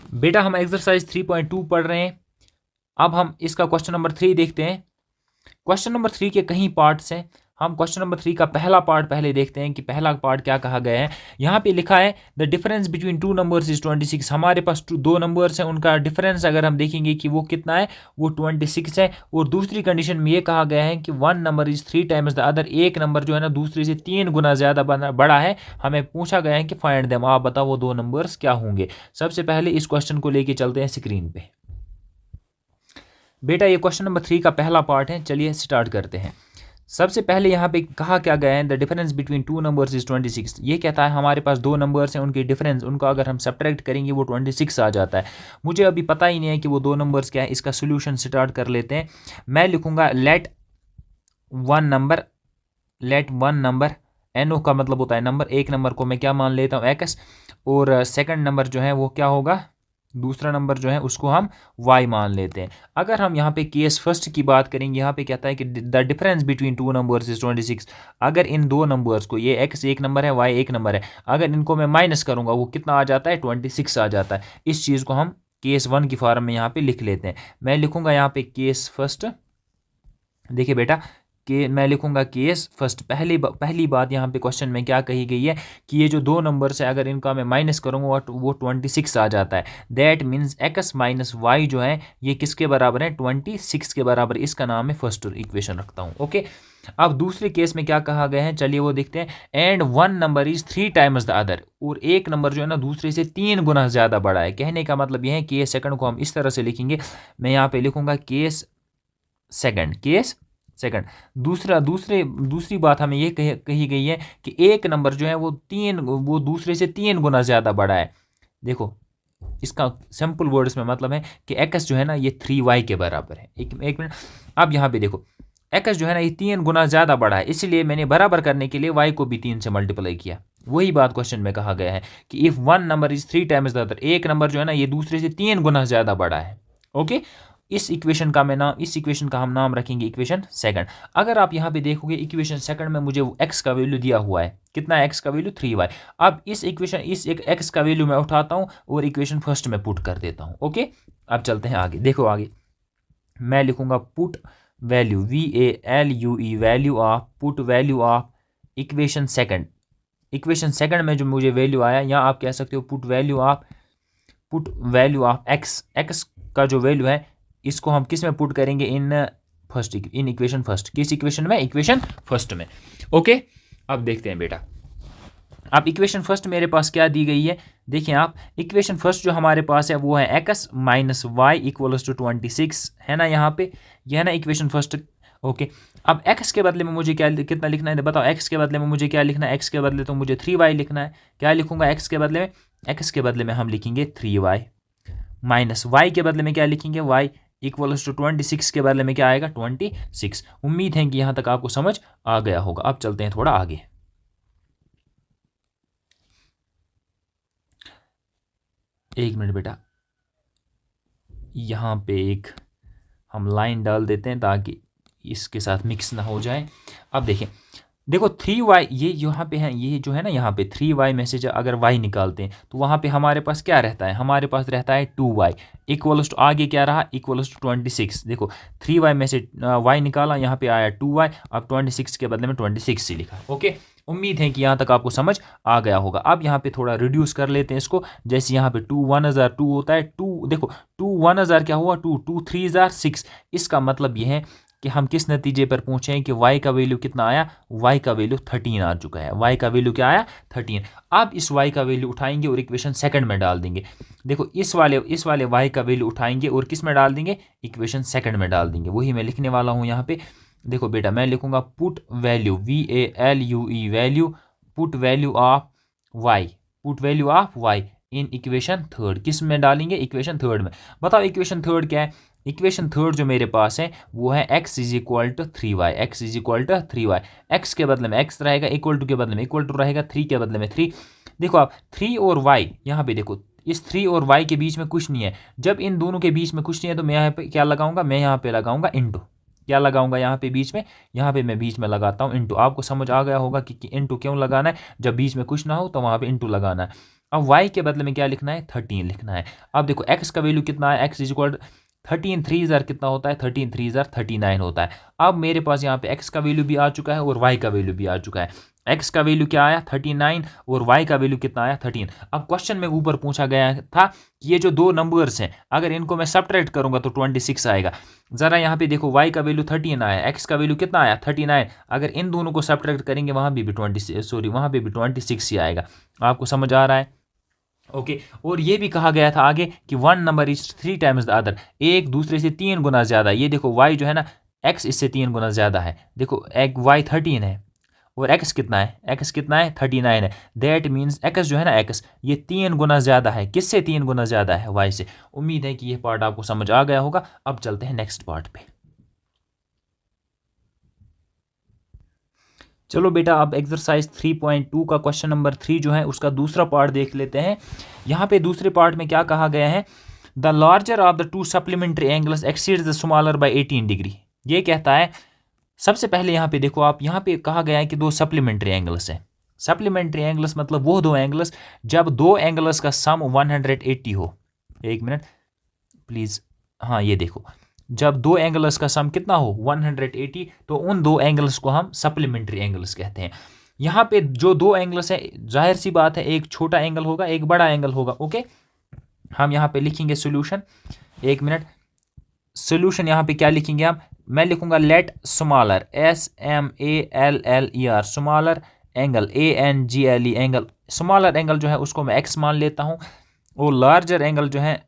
बेटा हम एक्सरसाइज 3.2 पढ़ रहे हैं। अब हम इसका क्वेश्चन नंबर 3 देखते हैं। क्वेश्चन नंबर 3 के कई पार्ट्स हैं। हम क्वेश्चन नंबर 3 का पहला पार्ट पहले देखते हैं कि पहला पार्ट क्या कहा गया है। यहाँ पे लिखा है the difference between two numbers is 26। हमारे पास दो नंबर्स हैं, उनका डिफरेंस अगर हम देखेंगे कि वो कितना है, वो 26 है। और दूसरी कंडीशन में ये कहा गया है कि one number is 3 times the other. एक नंबर जो है ना दूसरे से 3 गुना ज़्यादा बड़ा है। हमें पूछा गया है कि फाइंड देम, आप बताओ वो दो नंबर्स क्या होंगे। सबसे पहले इस क्वेश्चन को लेके चलते हैं स्क्रीन पे। बेटा ये क्वेश्चन नंबर 3 का पहला पार्ट है, चलिए स्टार्ट करते हैं। सबसे पहले यहाँ पे कहा क्या गया है, the difference between two numbers is 26। ये कहता है हमारे पास दो नंबर्स हैं, उनके डिफरेंस, उनको अगर हम सब्ट्रैक्ट करेंगे वो 26 आ जाता है। मुझे अभी पता ही नहीं है कि वो दो नंबर्स क्या है। इसका सोल्यूशन स्टार्ट कर लेते हैं। मैं लिखूंगा let one number, N O का मतलब होता है नंबर। एक नंबर को मैं क्या मान लेता हूँ, एक्स, और सेकंड नंबर जो है वो क्या होगा, दूसरा नंबर जो है उसको हम y मान लेते हैं। अगर हम यहाँ पे केस फर्स्ट की बात करेंगे, यहाँ पे कहता है कि the difference between two numbers is 26। अगर इन दो नंबर्स को, ये x एक नंबर है, y एक नंबर है, अगर इनको मैं माइनस करूँगा वो कितना आ जाता है, 26 आ जाता है। इस चीज़ को हम केस 1 की फॉर्म में यहाँ पे लिख लेते हैं। मैं लिखूँगा यहाँ पे केस फर्स्ट। देखिए बेटा कि मैं लिखूंगा केस फर्स्ट। पहली बात यहाँ पे क्वेश्चन में क्या कही गई है कि ये जो दो नंबर्स है अगर इनका मैं माइनस करूँगा वो 26 आ जाता है। That means x minus y जो है ये किसके बराबर है, 26 के बराबर। इसका नाम मैं फर्स्ट इक्वेशन रखता हूँ। ओके, अब दूसरे केस में क्या कहा गया है, चलिए वो देखते हैं। And one number is 3 times the other. और एक नंबर जो है ना दूसरे से 3 गुना ज़्यादा बड़ा है। कहने का मतलब ये है कि ये सेकंड को हम इस तरह से लिखेंगे। मैं यहाँ पे लिखूंगा केस सेकंड। दूसरी बात हमें ये कही गई है कि एक नंबर जो है वो दूसरे से 3 गुना ज़्यादा बड़ा है। देखो इसका सिंपल वर्ड्स में मतलब है कि x जो है ना ये 3y के बराबर है। एक मिनट, अब यहाँ पे देखो x जो है ना ये 3 गुना ज़्यादा बड़ा है, इसलिए मैंने बराबर करने के लिए y को भी 3 से मल्टीप्लाई किया। वही बात क्वेश्चन में कहा गया है कि if one number is 3 times the other, एक नंबर जो है ना ये दूसरे से 3 गुना ज़्यादा बड़ा है। ओके, इस इक्वेशन का हम नाम रखेंगे इक्वेशन सेकंड। अगर आप यहाँ पे देखोगे इक्वेशन सेकंड में मुझे x का वैल्यू दिया हुआ है, कितना है x का वैल्यू 3y। अब इस एक x का वैल्यू मैं उठाता हूँ और इक्वेशन फर्स्ट में पुट कर देता हूँ। ओके, अब चलते हैं आगे। देखो आगे मैं लिखूंगा put value VALUE value of equation second में जो मुझे वैल्यू आया, या आप कह सकते हो पुट वैल्यू ऑफ x का जो वैल्यू है इसको हम किस में पुट करेंगे, इन इक्वेशन फर्स्ट। किस इक्वेशन में, इक्वेशन फर्स्ट में। ओके, अब देखते हैं बेटा। अब इक्वेशन फर्स्ट मेरे पास क्या दी गई है, देखिए आप, इक्वेशन फर्स्ट जो हमारे पास है वो है x minus y equals to 26 है ना, यहाँ पे यह है ना इक्वेशन फर्स्ट। ओके, अब x के बदले में मुझे कितना लिखना है, बताओ। x के बदले में मुझे क्या लिखना है, x के बदले तो मुझे 3y लिखना है। क्या लिखूंगा x के बदले में, x के बदले में हम लिखेंगे 3y माइनस y के बदले में क्या लिखेंगे, y इक्वल्स टू 26 के बदले में क्या आएगा, 26। उम्मीद है कि यहाँ तक आपको समझ आ गया होगा। अब चलते हैं थोड़ा आगे। एक मिनट बेटा, यहाँ पे एक हम लाइन डाल देते हैं ताकि इसके साथ मिक्स ना हो जाए। अब देखो 3y ये यहाँ पे है, ये जो है ना यहाँ पे 3y में से अगर y निकालते हैं तो वहाँ पे हमारे पास क्या रहता है, हमारे पास रहता है 2y इक्वल्स टू, आगे क्या रहा, इक्वल्स टू 26। देखो 3y में से y निकाला, यहाँ पे आया 2y, अब 26 के बदले में 26 से लिखा। ओके, उम्मीद है कि यहाँ तक आपको समझ आ गया होगा। अब यहाँ पे थोड़ा रिड्यूस कर लेते हैं इसको। जैसे यहाँ पे 2 1 हज़ार 2 होता है, 2 देखो 2 1 हज़ार क्या हुआ, 2 2 3 हज़ार 6। इसका मतलब ये है कि हम किस नतीजे पर पहुंचे हैं कि y का वैल्यू कितना आया, y का वैल्यू 13 आ चुका है। y का वैल्यू क्या आया, 13। अब इस y का वैल्यू उठाएंगे और इक्वेशन सेकंड में डाल देंगे। देखो इस वाले y का वैल्यू उठाएंगे और किस में डाल देंगे, इक्वेशन सेकंड में डाल देंगे। वही मैं लिखने वाला हूँ यहाँ पे। देखो बेटा मैं लिखूंगा put value VALUE value, put value of y in equation third. किस में डालेंगे, इक्वेशन थर्ड में। बताओ इक्वेशन थर्ड क्या है, इक्वेशन थर्ड जो मेरे पास है वो है x is equal to 3y। x के बदले में x रहेगा, इक्वल टू के बदले में इक्वल टू रहेगा, 3 के बदले में 3। देखो आप 3 और y, यहाँ पे देखो इस 3 और y के बीच में कुछ नहीं है। जब इन दोनों के बीच में कुछ नहीं है तो मैं यहाँ पे क्या लगाऊंगा, मैं यहाँ पे लगाऊंगा इंटू। क्या लगाऊंगा यहाँ पे बीच में, यहाँ पे मैं बीच में लगाता हूँ इंटू। आपको समझ आ गया होगा कि इंटू क्यों लगाना है, जब बीच में कुछ ना हो तो वहाँ पे इंटू लगाना है। अब y के बदले में क्या लिखना है, 13 लिखना है। अब देखो x का वैल्यू कितना है, x इज इक्वल 13 3 ज़र कितना होता है, 13 3 ज़र 39 होता है। अब मेरे पास यहाँ पे x का वैल्यू भी आ चुका है और y का वैल्यू भी आ चुका है। x का वैल्यू क्या आया 39 और y का वैल्यू कितना आया 13। अब क्वेश्चन में ऊपर पूछा गया था कि ये जो दो नंबर्स हैं अगर इनको मैं सब्ट्रैक्ट करूंगा तो 26 आएगा। ज़रा यहाँ पे देखो y का वैल्यू 13 आया, x का वैल्यू कितना आया 39। अगर इन दोनों को सब्ट्रैक्ट करेंगे वहाँ भी 26 ही आएगा। आपको समझ आ रहा है? ओके और ये भी कहा गया था आगे कि one number is 3 times the other, एक दूसरे से 3 गुना ज़्यादा। ये देखो y जो है ना x इससे 3 गुना ज़्यादा है। देखो एक y 13 है और x कितना है, x कितना है 39 है। दैट मीन्स x जो है ना x ये 3 गुना ज़्यादा है। किससे 3 गुना ज़्यादा है, y से। उम्मीद है कि ये पार्ट आपको समझ आ गया होगा। अब चलते हैं नेक्स्ट पार्ट पे। चलो बेटा अब एक्सरसाइज 3.2 का क्वेश्चन नंबर 3 जो है उसका दूसरा पार्ट देख लेते हैं। यहाँ पे दूसरे पार्ट में क्या कहा गया है, the larger of the two supplementary angles exceeds the smaller by 18 degree. ये कहता है सबसे पहले यहाँ पे देखो आप, यहाँ पे कहा गया है कि दो सप्लीमेंट्री एंगल्स हैं। सप्लीमेंट्री एंगल्स मतलब वो दो एंगल्स जब दो एंगल्स का सम 180 हो। एक मिनट प्लीज़, हाँ ये देखो जब दो एंगल्स का सम कितना हो 180 तो उन दो एंगल्स को हम सप्लीमेंट्री एंगल्स कहते हैं। यहाँ पे जो दो एंगल्स है जाहिर सी बात है एक छोटा एंगल होगा एक बड़ा एंगल होगा। ओके हम यहाँ पे लिखेंगे सोल्यूशन। एक मिनट, सोल्यूशन यहाँ पे क्या लिखेंगे हम, मैं लिखूंगा let smaller SMALLER smaller angle ANGLE angle, smaller angle जो है उसको मैं x मान लेता हूँ और लार्जर एंगल जो है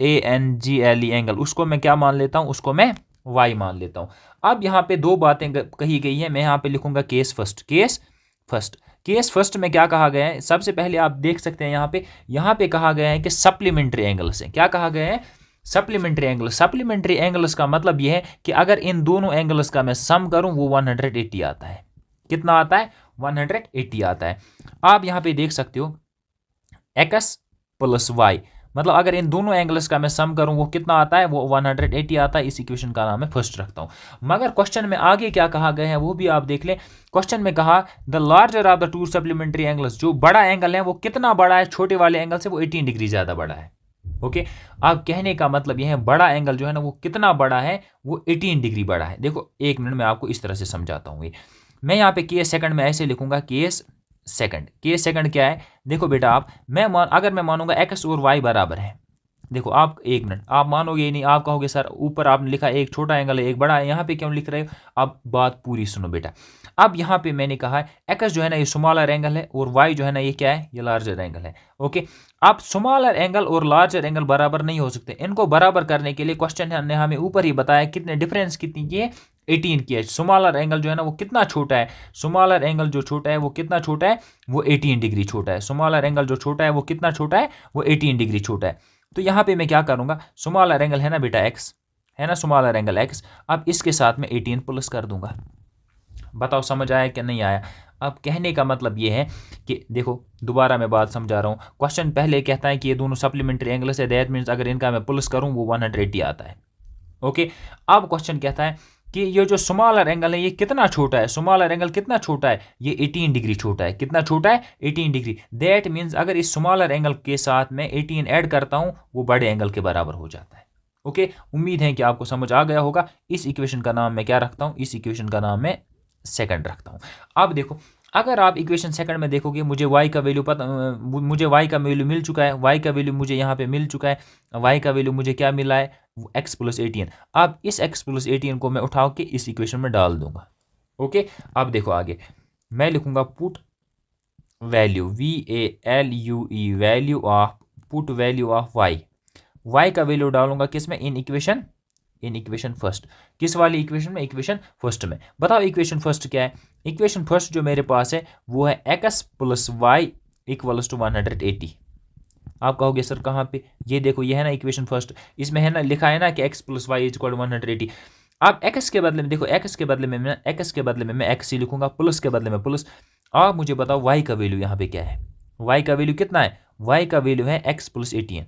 ANGLE एंगल उसको मैं क्या मान लेता हूँ, उसको मैं y मान लेता हूँ। अब यहाँ पे दो बातें कही गई है, मैं यहाँ पे लिखूंगा केस फर्स्ट में क्या कहा गया है, सबसे पहले आप देख सकते हैं यहाँ पे कहा गया है कि सप्लीमेंट्री एंगल्स है। क्या कहा गया है, सप्लीमेंट्री एंगल्स। सप्लीमेंट्री एंगल्स का मतलब यह है कि अगर इन दोनों एंगल्स का मैं सम करूं वो 180 आता है। कितना आता है, 180 आता है। आप यहाँ पे देख सकते हो x प्लस y, मतलब अगर इन दोनों एंगल्स का मैं सम करूं वो कितना आता है, वो 180 आता है। इस इक्वेशन का नाम मैं फर्स्ट रखता हूं। मगर क्वेश्चन में आगे क्या कहा गया है वो भी आप देख लें। क्वेश्चन में कहा the larger of the two supplementary angles, जो बड़ा एंगल है वो कितना बड़ा है छोटे वाले एंगल से, वो 18 डिग्री ज्यादा बड़ा है। ओके अब कहने का मतलब यह है बड़ा एंगल जो है ना वो कितना बड़ा है, वो 18 डिग्री बड़ा है। देखो एक मिनट में आपको इस तरह से समझाता हूँ। मैं यहाँ पे केस सेकंड में ऐसे लिखूंगा, केस सेकंड क्या है, देखो बेटा आप अगर मैं मानूंगा x और y बराबर है। देखो आप एक मिनट, आप मानोगे ही नहीं, आप कहोगे सर ऊपर आपने लिखा एक छोटा एंगल है एक बड़ा है, यहाँ पे क्यों लिख रहे हो। अब बात पूरी सुनो बेटा। अब यहाँ पे मैंने कहा है x जो है ना ये स्मॉलर एंगल है और y जो है ना ये क्या है, ये लार्जर एंगल है। ओके अब स्मॉलर एंगल और लार्जर एंगल बराबर नहीं हो सकते। इनको बराबर करने के लिए क्वेश्चन ने हमें ऊपर ही बताया कितने डिफरेंस कितनी की है, 18 की है। स्मॉलर एंगल जो है ना वो कितना छोटा है, स्मॉलर एंगल जो छोटा है वो कितना छोटा है, वो 18 डिग्री छोटा है। स्मॉलर एंगल जो छोटा है वो कितना छोटा है, वो 18 डिग्री छोटा है। तो यहाँ पे मैं क्या करूँगा, स्मॉलर एंगल है ना बेटा x, है ना स्मॉलर एंगल x, अब इसके साथ में 18 प्लस कर दूंगा। बताओ समझ आया कि नहीं आया। अब कहने का मतलब ये है कि देखो दोबारा मैं बात समझा रहा हूँ। क्वेश्चन पहले कहता है कि ये दोनों सप्लीमेंट्री एंगल्स है, दैट मीन्स अगर इनका मैं प्लस करूँ वो 180 आता है। ओके अब क्वेश्चन कहता है कि ये जो स्मॉलर एंगल है ये कितना छोटा है, स्मॉलर एंगल कितना छोटा है, ये 18 डिग्री छोटा है। कितना छोटा है, 18 डिग्री। दैट मीन्स अगर इस स्मॉलर एंगल के साथ में 18 ऐड करता हूँ वो बड़े एंगल के बराबर हो जाता है। ओके उम्मीद है कि आपको समझ आ गया होगा। इस इक्वेशन का नाम मैं क्या रखता हूँ, इस इक्वेशन का नाम मैं सेकंड रखता हूँ। अब देखो अगर आप इक्वेशन सेकंड में देखोगे मुझे y का वैल्यू मुझे y का वैल्यू मिल चुका है, y का वैल्यू मुझे यहाँ पे मिल चुका है। y का वैल्यू मुझे क्या मिला है, x प्लस 18। अब इस x प्लस 18 को मैं उठा के इस इक्वेशन में डाल दूंगा। ओके अब देखो आगे मैं लिखूंगा put value VALUE value of put value of y का वैल्यू डालूंगा किस में, इन इक्वेशन फर्स्ट। किस वाली इक्वेशन में, इक्वेशन फर्स्ट में। बताओ इक्वेशन फर्स्ट क्या है, इक्वेशन फर्स्ट जो मेरे पास है वो है x plus y equals to 180। आप कहोगे सर कहाँ पे, ये देखो ये है ना इक्वेशन फर्स्ट, इसमें है ना लिखा है ना कि x plus y is equal 180। आप x के बदले में देखो, x के बदले में मैं x ही लिखूंगा, प्लस के बदले में प्लस। आप मुझे बताओ y का वैल्यू यहाँ पे क्या है, y का वैल्यू कितना है, y का वैल्यू है x प्लस 18।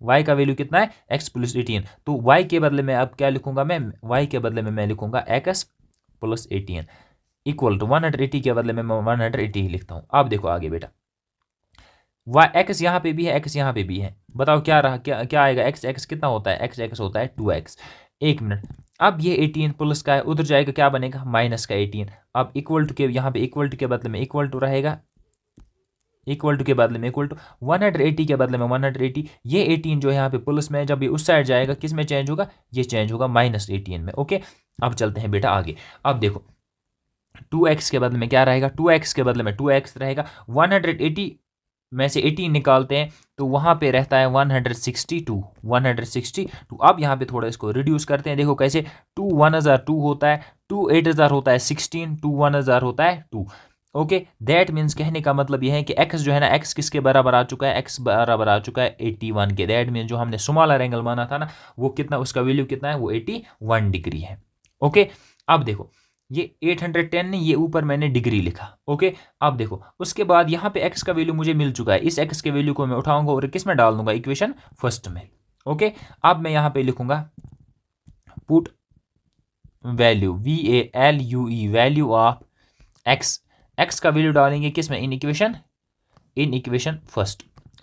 y का वैल्यू कितना है, x प्लस 18। तो y के बदले में अब क्या लिखूंगा मैं, y के बदले में मैं लिखूंगा x प्लस 18 इक्वल टू 180 के बदले में मैं 180 ही लिखता हूँ। अब देखो आगे बेटा वाई एक्स यहाँ पे भी है, एक्स यहाँ पे भी है, बताओ क्या रहा, क्या क्या आएगा, एक्स एक्स कितना होता है, एक्स एक्स होता है 2x। एक मिनट, अब ये 18 प्लस का है, उधर जाएगा क्या बनेगा, माइनस का 18। अब इक्वल टू के यहाँ पे इक्वल टू के बदले में इक्वल टू रहेगा, इक्वल टू के बदले में इक्वल टू, 180 के बदले में 180। ये 18 जो है यहाँ पे प्लस में, जब ये उस साइड जाएगा किस में चेंज होगा, ये चेंज होगा -18 में। ओके, अब चलते हैं बेटा आगे। अब देखो 2x के बदले में क्या रहेगा, 2x के बदले में 2x रहेगा, 180 में से 18 निकालते हैं तो वहाँ पे रहता है 162, 162। अब यहाँ पे थोड़ा इसको रिड्यूस करते हैं, देखो कैसे, 2 1000 2 होता है, 2 8000 होता है 16, 2 1000 होता है 2। ओके, दैट मीन्स कहने का मतलब यह है कि x जो है ना, x किसके बराबर आ चुका है, x बराबर आ चुका है 81 के। दैट मीन्स जो हमने स्मॉलर एंगल माना था ना, वो कितना, उसका वैल्यू कितना है, वो 81 डिग्री है। ओके, अब देखो ये 810 नहीं, ये ऊपर मैंने डिग्री लिखा। ओके, अब देखो उसके बाद यहाँ पे x का वैल्यू मुझे मिल चुका है, इस x के वैल्यू को मैं उठाऊंगा और किस में डाल दूंगा, इक्वेशन फर्स्ट में। ओके, अब मैं यहाँ पे लिखूंगा put value VALUE, value of x, x का वैल्यू डालेंगे किस में, इन इक्वेशन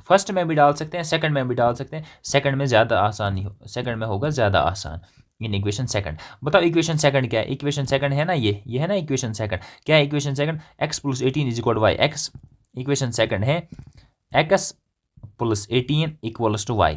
फर्स्ट में भी डाल सकते हैं, सेकंड में भी डाल सकते हैं, सेकंड में ज़्यादा आसानी हो, सेकंड में होगा ज़्यादा आसान। इन इक्वेशन सेकंड, बताओ इक्वेशन सेकंड क्या है, इक्वेशन सेकंड है ना, ये है ना इक्वेशन सेकंड। क्या है equation second, x + 18 = y, x equation second है x + 18 = y।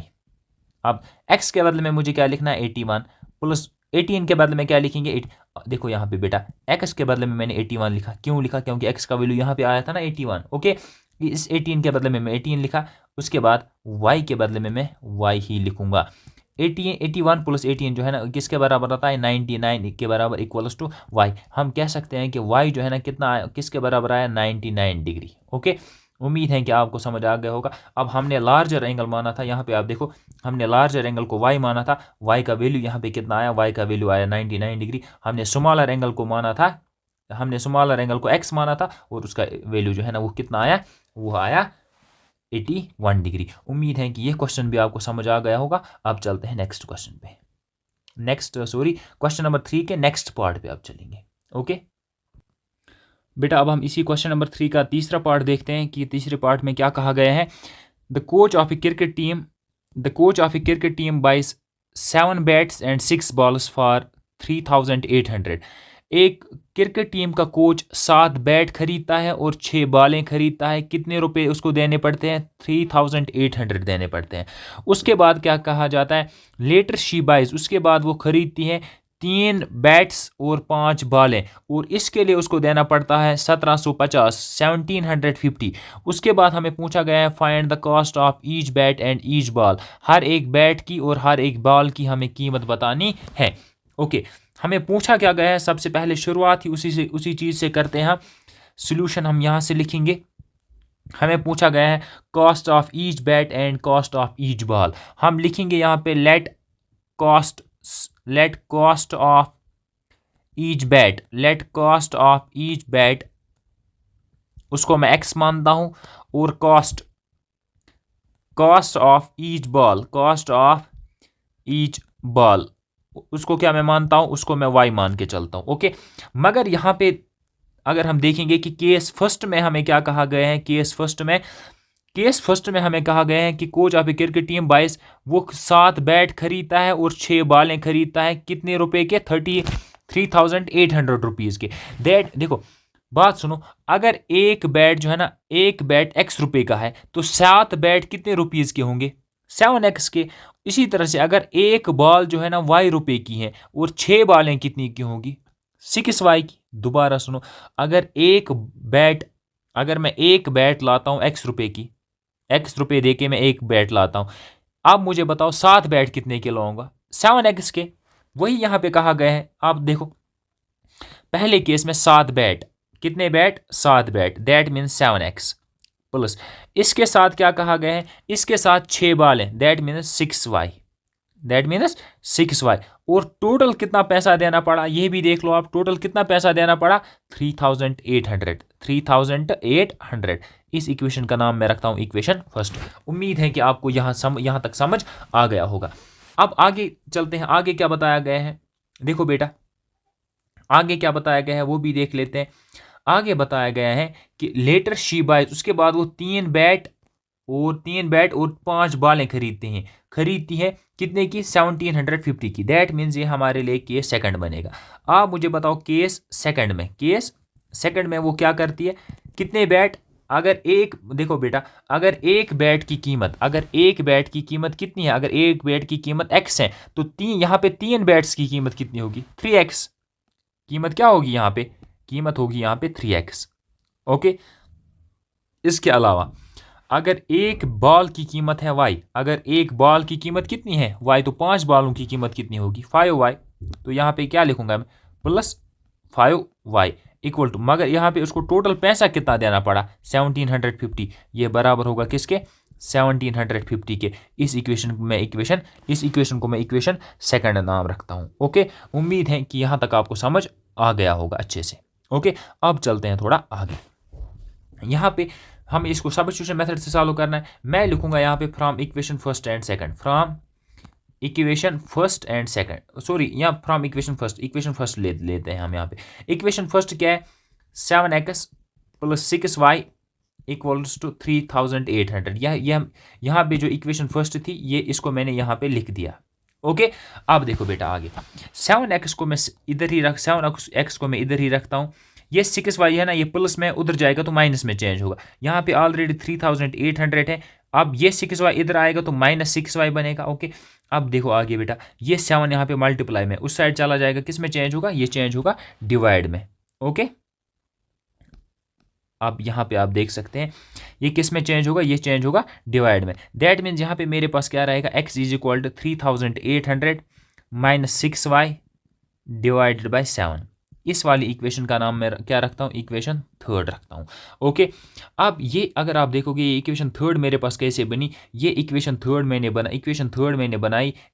अब x के बदले में मुझे क्या लिखना है, 81 प्लस 18 के बदले में क्या लिखेंगे, 8। देखो यहाँ पे बेटा x के बदले में मैंने 81 लिखा, क्यों लिखा, क्योंकि x का वैल्यू यहाँ पे आया था ना 81। ओके, इस 18 के बदले में मैं 18 लिखा, उसके बाद y के बदले में मैं y ही लिखूंगा। 81 + 18 जो है ना किसके बराबर आता है, 99 के बराबर = y। हम कह सकते हैं कि y जो है ना कितना आया, किसके बराबर आया, 99 डिग्री। ओके, उम्मीद है कि आपको समझ आ गया होगा। अब हमने लार्जर एंगल माना था, यहाँ पे आप देखो हमने लार्जर एंगल को y माना था, y का वैल्यू यहाँ पे कितना आया, y का वैल्यू आया 99 डिग्री। हमने स्मॉलर एंगल को माना था, हमने स्मॉलर एंगल को x माना था और उसका वैल्यू जो है ना वो कितना आया, वो आया 81 डिग्री। उम्मीद है कि ये क्वेश्चन भी आपको समझ आ गया होगा। अब चलते हैं नेक्स्ट क्वेश्चन पे, क्वेश्चन नंबर 3 के नेक्स्ट पार्ट पे आप चलेंगे। ओके बेटा, अब हम इसी क्वेश्चन नंबर 3 का तीसरा पार्ट देखते हैं कि तीसरे पार्ट में क्या कहा गया है। The coach of a cricket team buys 7 bats and 6 balls for 3800। एक क्रिकेट टीम का कोच 7 बैट खरीदता है और 6 बॉलें खरीदता है, कितने रुपए उसको देने पड़ते हैं, 3800 देने पड़ते हैं। उसके बाद क्या कहा जाता है, लेटर शी बाइज, उसके बाद वो खरीदती है 3 बैट्स और 5 बॉलें, और इसके लिए उसको देना पड़ता है 1750। उसके बाद हमें पूछा गया है find the cost of each bat and each ball, हर एक बैट की और हर एक बॉल की हमें कीमत बतानी है। ओके, हमें पूछा क्या गया है, सबसे पहले शुरुआत ही उसी चीज़ से करते हैं। सोल्यूशन हम यहाँ से लिखेंगे। हमें पूछा गया है cost of each bat and cost of each ball. हम लिखेंगे यहाँ पे let cost of each bat, उसको मैं x मानता हूँ, और कॉस्ट ऑफ ईच बॉल, उसको क्या मैं मानता हूँ, उसको मैं y मान के चलता हूँ। ओके, मगर यहाँ पे अगर हम देखेंगे कि केस फर्स्ट में हमें क्या कहा गया है, केस फर्स्ट में हमें कहा गया है कि coach of a cricket team बाइस, वो 7 बैट खरीदता है और 6 बॉलें खरीदता है, कितने रुपए के, 3800 रुपीज़ के। दैट देखो बात सुनो, अगर एक बैट जो है ना, एक बैट x रुपए का है तो 7 बैट कितने रुपीज़ के होंगे, 7x के। इसी तरह से अगर एक बॉल जो है ना y रुपए की है और 6 बॉलें कितनी की होंगी, 6y की। दोबारा सुनो, अगर मैं एक बैट लाता हूँ x रुपए की, x रुपए दे के मैं एक बैट लाता हूँ, अब मुझे बताओ 7 बैट कितने के लाऊंगा, 7x के। वही यहाँ पे कहा गया है। आप देखो पहले केस में 7 बैट, कितने bat, 7 bat, that means 7x plus इसके साथ क्या कहा गया है, इसके साथ 6 बाल हैं, दैट मीन्स 6y, और टोटल कितना पैसा देना पड़ा ये भी देख लो आप, टोटल कितना पैसा देना पड़ा, 3800। इस इक्वेशन का नाम मैं रखता हूं इक्वेशन फर्स्ट। उम्मीद है कि आपको यहाँ तक समझ आ गया होगा। अब आगे चलते हैं, आगे क्या बताया गया है। देखो बेटा आगे क्या बताया गया है वो भी देख लेते हैं। आगे बताया गया है कि लेटर शी बाइज, उसके बाद वो 3 बैट और 3 बैट और 5 बॉलें खरीदती है कितने की? 1750 की। दैट मीन्स ये हमारे लिए केस सेकंड बनेगा। आप मुझे बताओ केस सेकंड में वो क्या करती है? कितने बैट? अगर एक, देखो बेटा, अगर एक बैट की कीमत कितनी है? अगर एक बैट की कीमत x है तो यहाँ पे 3 बैट्स की कीमत कितनी होगी? 3x। कीमत क्या होगी यहाँ पे? कीमत होगी यहाँ पे 3x। ओके। इसके अलावा अगर एक बॉल की कीमत है y, अगर एक बॉल की कीमत कितनी है? y, तो 5 बॉलों की कीमत कितनी होगी? 5y। तो यहाँ पे क्या लिखूंगा मैं? प्लस 5y इक्वल टू, मगर यहाँ पे उसको टोटल पैसा कितना देना पड़ा? 1750। ये बराबर होगा किसके? 1750 के। इस इक्वेशन को मैं इक्वेशन सेकंड नाम रखता हूँ। ओके, उम्मीद है कि यहाँ तक आपको समझ आ गया होगा अच्छे से। ओके, अब चलते हैं थोड़ा आगे। यहाँ पे हमें इसको सब्स्टिट्यूशन मेथड से सॉल्व करना है। मैं लिखूंगा यहाँ पे from equation first and second, from equation first लेते हैं हम। यहाँ पे इक्वेशन फर्स्ट क्या है? 7x plus 6y equals to 3800। यहाँ पे जो इक्वेशन फर्स्ट थी ये, इसको मैंने यहाँ पे लिख दिया। ओके, अब देखो बेटा आगे 7x को मैं इधर ही रखता हूँ। ये 6y है ना, ये प्लस में उधर जाएगा तो माइनस में चेंज होगा। यहाँ पे ऑलरेडी 3800 है। अब ये 6y इधर आएगा तो -6y बनेगा। ओके, अब देखो आगे बेटा, ये 7 यहाँ पे मल्टीप्लाई में उस साइड चला जाएगा, किस में चेंज होगा? ये चेंज होगा डिवाइड में। ओके, अब यहाँ पे आप देख सकते हैं ये किस में चेंज होगा? ये चेंज होगा डिवाइड में। दैट मीन्स यहाँ पे मेरे पास क्या रहेगा? x is equal to 3800 minus 6y divided by 7। इस वाली इक्वेशन का नाम मैं क्या रखता हूँ? इक्वेशन थर्ड रखता हूँ। ओके, अब ये अगर आप देखोगे ये इक्वेशन थर्ड मेरे पास कैसे बनी? ये इक्वेशन थर्ड मैंने बनाई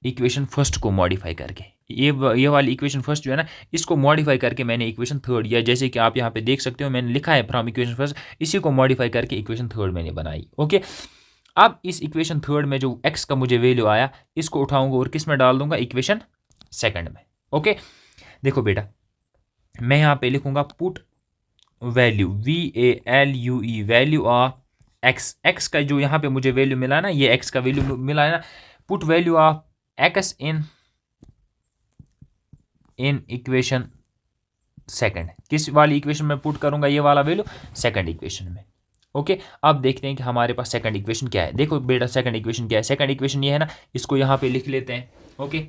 इक्वेशन फर्स्ट को मॉडिफाई करके। ये वाली इक्वेशन फर्स्ट जो है ना, इसको मॉडिफाई करके मैंने इक्वेशन थर्ड, या जैसे कि आप यहाँ पे देख सकते हो मैंने लिखा है फ्रॉम इक्वेशन फर्स्ट, इसी को मॉडिफाई करके इक्वेशन थर्ड मैंने बनाई। ओके, अब इस इक्वेशन थर्ड में जो x का मुझे वैल्यू आया, इसको उठाऊंगा और किस में डाल दूंगा? इक्वेशन सेकंड में। ओके, देखो बेटा, मैं यहाँ पे लिखूंगा put value VALUE, value of x का जो यहाँ पे मुझे वैल्यू मिला ना, ये x का वैल्यू मिला है ना, put value of x in equation second. किस वाली इक्वेशन में पुट करूंगा ये वाला वैल्यू? सेकंड इक्वेशन में। ओके, अब देखते हैं कि हमारे पास सेकंड इक्वेशन क्या है। देखो बेटा, सेकंड इक्वेशन क्या है? सेकंड इक्वेशन ये है ना, इसको यहाँ पे लिख लेते हैं। ओके,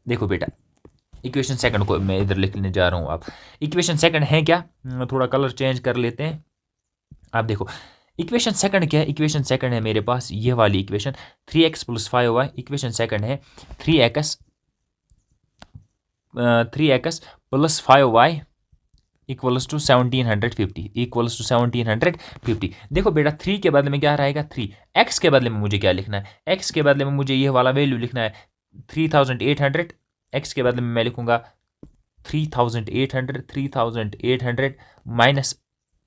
देखो बेटा, इक्वेशन सेकंड को मैं इधर लिखने जा रहा हूँ। आप इक्वेशन सेकंड है क्या? थोड़ा कलर चेंज कर लेते हैं। आप देखो इक्वेशन सेकंड क्या है? इक्वेशन सेकंड है मेरे पास ये वाली equation 3x plus 5y। Equation second है 3x plus 5y equals to 1750 देखो बेटा, 3 के बदले में क्या रहेगा? 3। x के बदले में मुझे क्या लिखना है? x के बदले में मुझे ये वाला वैल्यू लिखना है 3800। x के बदले में मैं लिखूंगा 3800 माइनस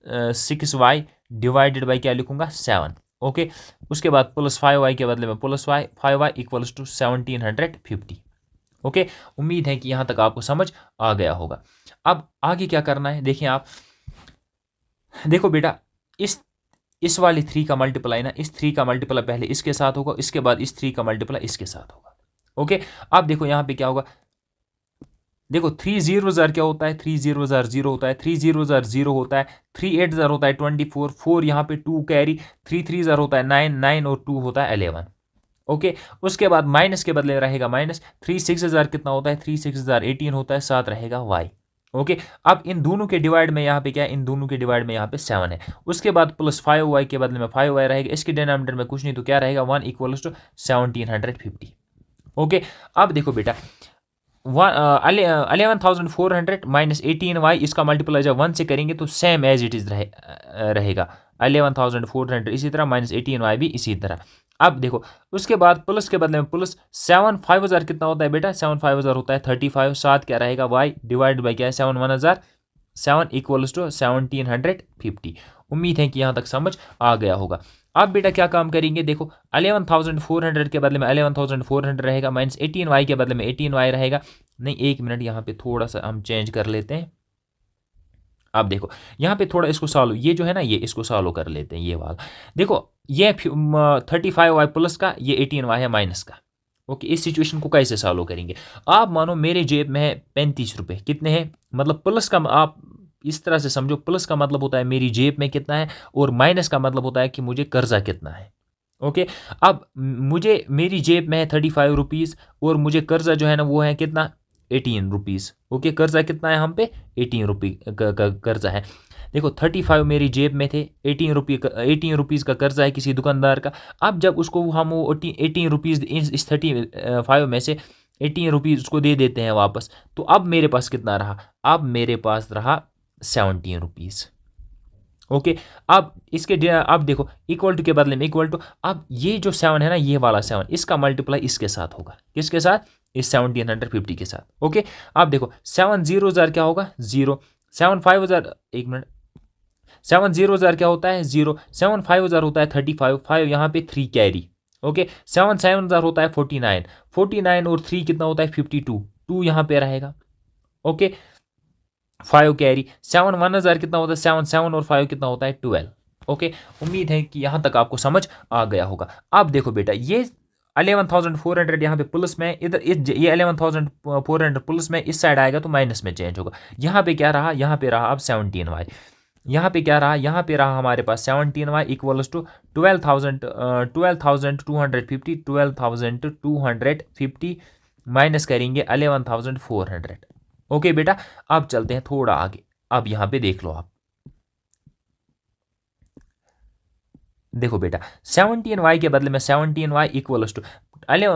6y डिवाइडेड बाई क्या लिखूंगा? 7। ओके, उसके बाद प्लस 5y के बदले में plus 5y equals to 1750। Okay, उम्मीद है कि यहाँ तक आपको समझ आ गया होगा। अब आगे क्या करना है देखिए आप। देखो बेटा, इस वाली 3 का मल्टीप्लाई ना, इस 3 का मल्टीप्लाई पहले इसके साथ होगा, इसके बाद इस 3 का मल्टीप्लाई इसके साथ होगा। ओके, अब देखो यहाँ पे क्या होगा? देखो 3 0 क्या होता है? 3 0 0 होता है। 3 0 0 होता है। 3 8 होता है 24। 4 यहाँ पे 2 कैरी। 3 3 होता है 9। 9 और 2 होता है 11। ओके, उसके बाद माइनस के बदले रहेगा माइनस। 3 6 कितना होता है? 3 6 18 होता है। साथ रहेगा y। ओके, अब इन दोनों के डिवाइड में यहाँ पे क्या है? इन दोनों के डिवाइड में यहाँ पे 7 है। उसके बाद प्लस 5y के बदले में 5y रहेगा। इसके डिनोमिनेटर में कुछ नहीं तो क्या रहेगा? 1 इक्वल्स टू 1750। ओके, अब देखो बेटा, 11,400 माइनस 18y, इसका मल्टीप्लाई जब 1 से करेंगे तो सेम एज इट इज रहेगा 11,400। इसी तरह माइनस 18y भी इसी तरह। अब देखो, उसके बाद प्लस के बदले में प्लस 7 5000 कितना होता है बेटा? 7 5000 होता है 35। साथ क्या रहेगा? y डिवाइड बाई क्या है? 7 1000। 7 इक्वल्स टू 1750। उम्मीद है कि यहाँ तक समझ आ गया होगा। अब बेटा क्या काम करेंगे? देखो 11,400 के बदले में 11,400 रहेगा, माइनस 18y के बदले में 18y रहेगा। नहीं, 1 मिनट, यहाँ पे थोड़ा सा हम चेंज कर लेते हैं। अब देखो यहाँ पे थोड़ा इसको सॉल्व, ये जो है ना ये इसको सॉल्व कर लेते हैं ये वाला। देखो ये 35y प्लस का, ये 18y है माइनस का। ओके, इस सिचुएशन को कैसे सॉल्व करेंगे? आप मानो मेरे जेब में है 35 रुपये, कितने हैं मतलब प्लस का, आप इस तरह से समझो, प्लस का मतलब होता है मेरी जेब में कितना है, और माइनस का मतलब होता है कि मुझे कर्जा कितना है। ओके, अब मुझे मेरी जेब में है 35 रुपीज़, और मुझे कर्जा जो है ना वो है कितना, 18 रुपीज़। ओके, कर्जा कितना है हम पे, 18 रुपये का कर्जा है। देखो 35 मेरी जेब में थे, 18 रुपीज़ का कर्जा है किसी दुकानदार का। अब जब उसको हम वो 18 रुपीज़ इस 35 में से 18 रुपीज़ उसको दे देते हैं वापस, तो अब मेरे पास कितना रहा, अब मेरे पास रहा 17 रुपीज़। ओके, अब इसके अब देखो इक्वल टू के बदले में इक्वल टू, अब ये जो 7 है ना, ये वाला 7, इसका मल्टीप्लाई इसके साथ होगा, किसके साथ, इस 1750 के साथ। ओके, अब देखो 7 0 0 क्या होगा, 0, 7 5 0, एक मिनट, 7 0 0 क्या होता है, 0, 7 5 0 होता है 35, 5 यहाँ पे 3 कैरी। ओके, 7 7 0 होता है 49, 49 और 3 कितना होता है 52, 2 यहाँ पे रहेगा। ओके, 5 कैरी, 7 1 0 कितना होता है 7, 7 और 5 कितना होता है 12। ओके, उम्मीद है कि यहाँ तक आपको समझ आ गया होगा। अब देखो बेटा, ये 11,400 यहाँ पे प्लस में, इधर ये 11,400 प्लस में इस साइड आएगा तो माइनस में चेंज होगा। यहाँ पे क्या रहा, यहाँ पे रहा अब 17y, यहाँ पे क्या रहा, यहाँ पे रहा हमारे पास 17y इक्वल्स टू 12,250 माइनस करेंगे 11,400। ओके बेटा, अब चलते हैं थोड़ा आगे। अब यहाँ पे देख लो आप, देखो बेटा 17y के बदले में 17y इक्वल्स टू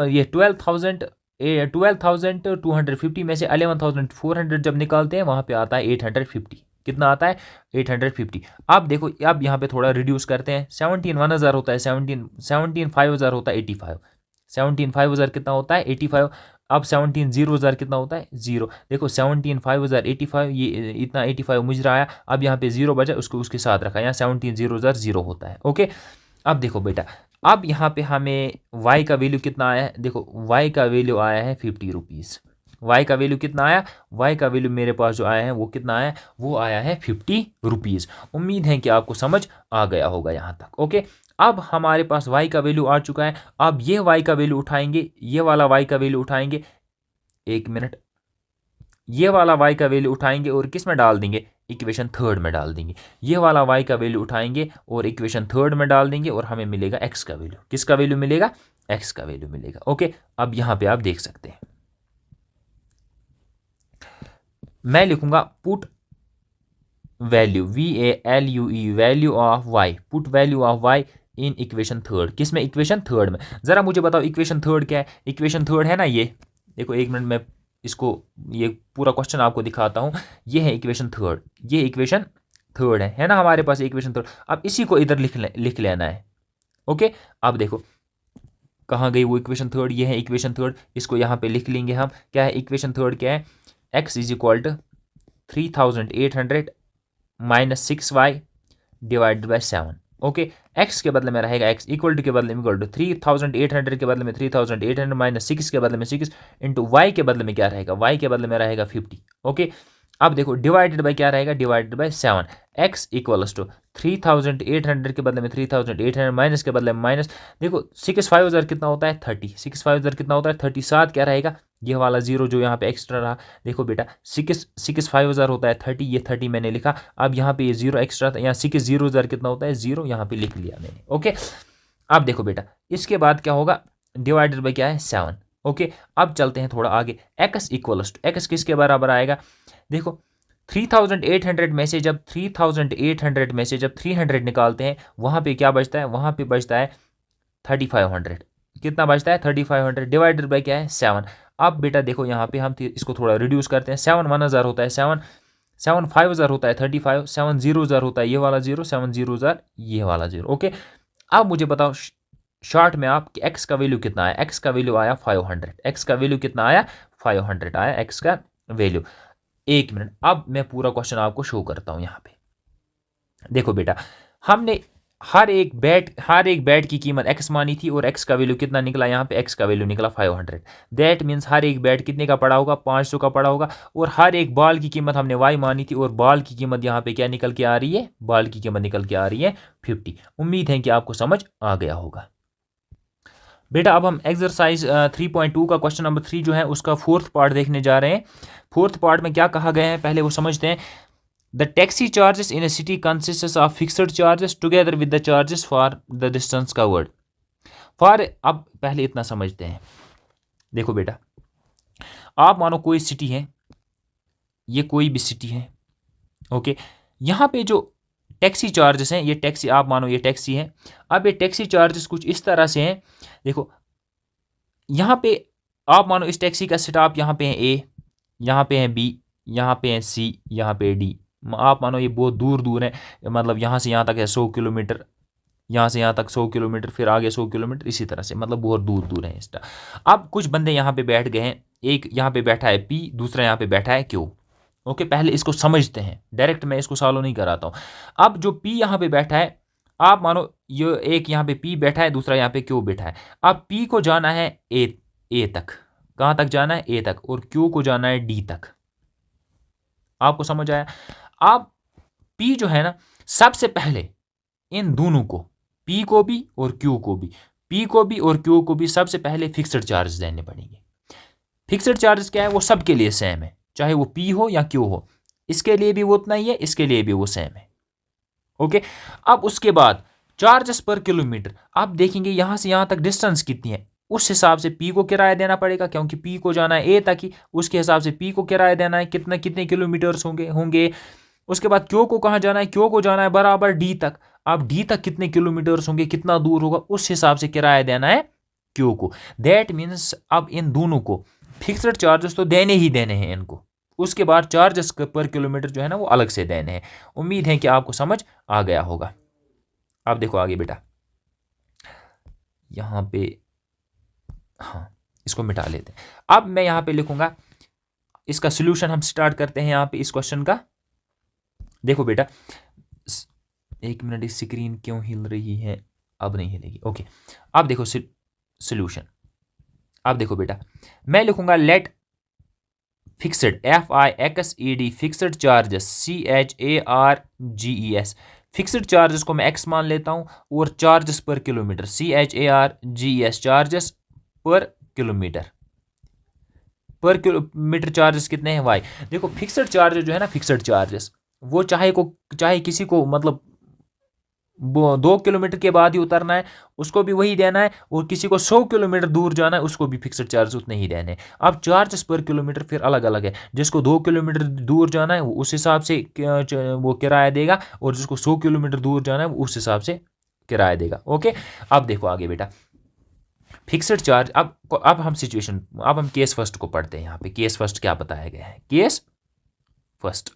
ये 12,250 में से 11,400 जब निकालते हैं वहाँ पे आता है 850। कितना आता है, 850। अब देखो, अब यहाँ पे थोड़ा रिड्यूस करते हैं, 17 1 0 होता है 17 5 0 होता है 85, 17 5 0 कितना होता है 85। अब 17 0 0 कितना होता है 0। देखो 17 5 0 85, ये इतना 85 मुझे आया। अब यहाँ पे 0 बचा, उसको उसके साथ रखा, यहाँ 17 0 0 0 होता है। ओके, अब देखो बेटा, अब यहाँ पे हमें y का वैल्यू कितना आया है, देखो y का वैल्यू आया है 50 रुपीज़। y का वैल्यू कितना आया, y का वैल्यू मेरे पास जो आया है वो कितना आया, वो आया है 50 रुपीज़। उम्मीद है कि आपको समझ आ गया होगा यहाँ तक। ओके, अब हमारे पास y का वैल्यू आ चुका है। अब ये y का वैल्यू उठाएंगे, ये वाला y का वैल्यू उठाएंगे, एक मिनट, ये वाला y का वैल्यू उठाएंगे और किस में डाल देंगे, इक्वेशन थर्ड में डाल देंगे। ये वाला y का वैल्यू उठाएंगे और इक्वेशन थर्ड में डाल देंगे, और हमें मिलेगा x का वैल्यू। किसका वैल्यू मिलेगा, x का वैल्यू मिलेगा। ओके, अब यहाँ पे आप देख सकते हैं, मैं लिखूंगा put value VALUE value of y, put value of y in equation third. किस में, इक्वेशन थर्ड में। जरा मुझे बताओ इक्वेशन थर्ड क्या है, इक्वेशन थर्ड है ना ये, देखो एक मिनट में इसको, ये पूरा क्वेश्चन आपको दिखाता हूँ। ये है इक्वेशन थर्ड, ये इक्वेशन थर्ड है ना हमारे पास इक्वेशन थर्ड। अब इसी को इधर लिख लेना है। ओके, अब देखो कहाँ गई वो इक्वेशन थर्ड, ये है इक्वेशन थर्ड, इसको यहाँ पे लिख लेंगे हम। क्या है इक्वेशन थर्ड, क्या है, x is equal to 3,800 minus 6y divided by 7। Okay, x के बदले में रहेगा x इक्वल टू के बदले में इक्वल टू 3,800 के बदले में 3,800 माइनस 6 के बदले में 6 इंटू y के बदले में क्या रहेगा, y के बदले में रहेगा 50। ओके, अब देखो डिवाइडेड बाई क्या रहेगा, divided by 7, x equals to 3,800 के बदले में 3,800 माइनस के बदले में माइनस, देखो 6 5 0 कितना होता है 30, 6 5 0 कितना होता है 30, साथ क्या रहेगा, ये वाला जीरो जो यहाँ पे एक्स्ट्रा रहा। देखो बेटा 6 5 0 होता है 30, ये 30 मैंने लिखा। अब यहाँ पे ये जीरो एक्स्ट्रा था, यहाँ 6 0 0 कितना होता है 0, यहाँ पे लिख लिया मैंने। ओके, अब देखो बेटा इसके बाद क्या होगा, डिवाइडेड बाई क्या है 7। ओके, अब चलते हैं थोड़ा आगे, x इक्वल्स टू x किसके बराबर आएगा, देखो 3,800 में से जब 3,800 में से जब 300 निकालते हैं वहाँ पे क्या बचता है, वहाँ पे बचता है 3,500। कितना बचता है 3,500 डिवाइडेड बाई क्या है 7। अब बेटा देखो यहाँ पे हम इसको थोड़ा रिड्यूस करते हैं, 7 1 0 होता है 7, 7 5 0 होता है 35, 7 0 0 होता है ये वाला 0, 7 0 0 ये वाला 0। ओके, अब मुझे बताओ शॉर्ट में आप कि x का वैल्यू कितना आया, x का वैल्यू आया 500, x का वैल्यू कितना आया 500 आया x का वैल्यू। एक मिनट, अब मैं पूरा क्वेश्चन आपको शो करता हूं यहाँ पे। देखो बेटा हमने हर एक बैट की कीमत x मानी थी और x का वैल्यू कितना निकला, यहाँ पे x का वैल्यू निकला 500। दैट मीन्स हर एक बैट कितने का पड़ा होगा, 500 का पड़ा होगा। और हर एक बॉल की कीमत हमने y मानी थी और बॉल की कीमत यहाँ पे क्या निकल के आ रही है, बॉल की कीमत निकल के आ रही है 50। उम्मीद है कि आपको समझ आ गया होगा। बेटा अब हम एक्सरसाइज 3.2 का क्वेश्चन नंबर 3 जो है उसका फोर्थ पार्ट देखने जा रहे हैं। फोर्थ पार्ट में क्या कहा गया है पहले वो समझते हैं। The taxi charges in a city consists of fixed charges together with the charges for the distance covered. अब पहले इतना समझते हैं। देखो बेटा, आप मानो कोई सिटी है, ये कोई भी सिटी है, ओके। यहाँ पे जो टैक्सी चार्जेस हैं, ये टैक्सी आप मानो ये टैक्सी है। अब ये टैक्सी चार्जेस कुछ इस तरह से हैं। देखो यहाँ पे आप मानो इस टैक्सी का स्टॉप यहाँ पे है ए, यहाँ पे है बी, यहाँ पे है सी, यहाँ पे डी। आप मानो ये बहुत दूर दूर है, मतलब यहाँ से यहाँ तक है 100 किलोमीटर, यहाँ से यहाँ तक 100 किलोमीटर, फिर आगे 100 किलोमीटर, इसी तरह से मतलब बहुत दूर दूर है इसका। अब कुछ बंदे यहाँ पे बैठ गए हैं, एक यहाँ पे बैठा है पी, दूसरा यहाँ पे बैठा है क्यू। ओके, पहले इसको समझते हैं, डायरेक्ट मैं इसको सॉल्व नहीं कराता हूँ। अब जो पी यहाँ पे बैठा है, आप मानो ये एक यहाँ पे पी बैठा है, दूसरा यहाँ पे क्यू बैठा है। अब पी को जाना है ए तक, कहाँ तक जाना है, ए तक, और क्यू को जाना है डी तक। आपको समझ आया। अब P जो है ना, सबसे पहले इन दोनों को, P को भी और Q को भी, P को भी और Q को भी सबसे पहले फिक्स्ड चार्ज देने पड़ेंगे। फिक्स्ड चार्ज क्या है, वो सबके लिए सेम है, चाहे वो P हो या Q हो, इसके लिए भी वो उतना ही है, इसके लिए भी वो सेम है। ओके, अब उसके बाद चार्जेस पर किलोमीटर, आप देखेंगे यहाँ से यहाँ तक डिस्टेंस कितनी है, उस हिसाब से P को किराया देना पड़ेगा, क्योंकि P को जाना है A तक ही, उसके हिसाब से P को किराया देना है, कितने किलोमीटर्स होंगे। उसके बाद Q को कहाँ जाना है, Q को जाना है बराबर D तक। अब D तक कितने किलोमीटर्स होंगे, कितना दूर होगा, उस हिसाब से किराया देना है Q को। दैट मीन्स अब इन दोनों को फिक्स्ड चार्जेस तो देने ही देने हैं इनको, उसके बाद चार्जेस पर किलोमीटर जो है ना वो अलग से देने हैं। उम्मीद है कि आपको समझ आ गया होगा। आप देखो आगे बेटा, यहाँ पे हाँ इसको मिटा लेते हैं। अब मैं यहाँ पे लिखूंगा, इसका सोल्यूशन हम स्टार्ट करते हैं यहाँ पे इस क्वेश्चन का। देखो बेटा, एक मिनट, इस स्क्रीन क्यों हिल रही है, अब नहीं हिलेगी। ओके, अब देखो सोल्यूशन। अब देखो बेटा, मैं लिखूंगा let fixed FIXED fixed charges CHARGES। Fixed charges को मैं x मान लेता हूं और charges per kilometre CHARGES, charges per kilometre charges कितने हैं y। देखो फिक्स्ड चार्जेस जो है ना, फिक्स्ड चार्जेस वो चाहे किसी को मतलब 2 किलोमीटर के बाद ही उतरना है उसको भी वही देना है, और किसी को 100 किलोमीटर दूर जाना है उसको भी फिक्स्ड चार्ज उतने ही देने हैं। अब चार्जेस पर किलोमीटर फिर अलग अलग है, जिसको 2 किलोमीटर दूर जाना है वो उस हिसाब से वो किराया देगा, और जिसको 100 किलोमीटर दूर जाना है वो उस हिसाब से किराया देगा। ओके, अब देखो आगे बेटा, फिक्स्ड चार्ज। अब हम सिचुएशन, अब हम केस फर्स्ट को पढ़ते हैं। यहाँ पे केस फर्स्ट क्या बताया गया है, केस फर्स्ट।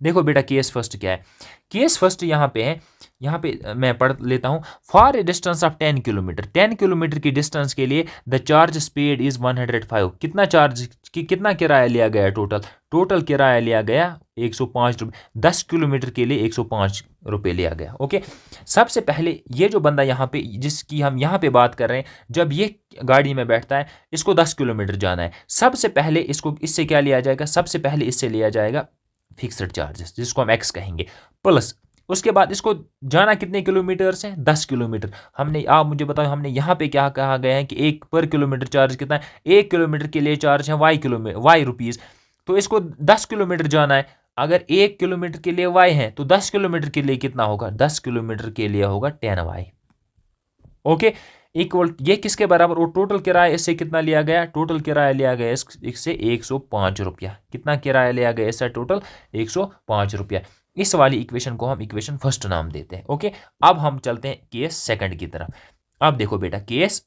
देखो बेटा केस फर्स्ट क्या है, केस फर्स्ट यहाँ पे है, यहाँ पे मैं पढ़ लेता हूँ। For a distance of 10 kilometre, 10 kilometre की डिस्टेंस के लिए द चार्ज पेड इज 105। कितना किराया लिया गया टोटल किराया लिया गया 105 रुपये। 10 किलोमीटर के लिए 105 रुपये लिया गया। ओके, सबसे पहले ये जो बंदा यहाँ पे, जिसकी हम यहाँ पे बात कर रहे हैं, जब ये गाड़ी में बैठता है, इसको 10 किलोमीटर जाना है, सबसे पहले इससे क्या लिया जाएगा, सबसे पहले इससे लिया जाएगा फिक्स्ड चार्जेस, जिसको हम x कहेंगे, प्लस उसके बाद इसको जाना कितने किलोमीटर से, 10 किलोमीटर। आप मुझे बताओ, हमने यहाँ पे क्या कहा गया है कि एक पर किलोमीटर चार्ज कितना है, 1 किलोमीटर के लिए चार्ज है y रुपीज़, तो इसको 10 किलोमीटर जाना है। अगर 1 किलोमीटर के लिए y है तो 10 किलोमीटर के लिए कितना होगा, 10 किलोमीटर के लिए होगा 10y। ओके, इक्वल, ये किसके बराबर, और टोटल किराया इससे कितना लिया गया, टोटल किराया लिया गया इससे 105 रुपया। कितना किराया लिया गया इससे टोटल, 105 रुपया। इस वाली इक्वेशन को हम इक्वेशन फर्स्ट नाम देते हैं। ओके, अब हम चलते हैं केस सेकंड की तरफ। अब देखो बेटा केस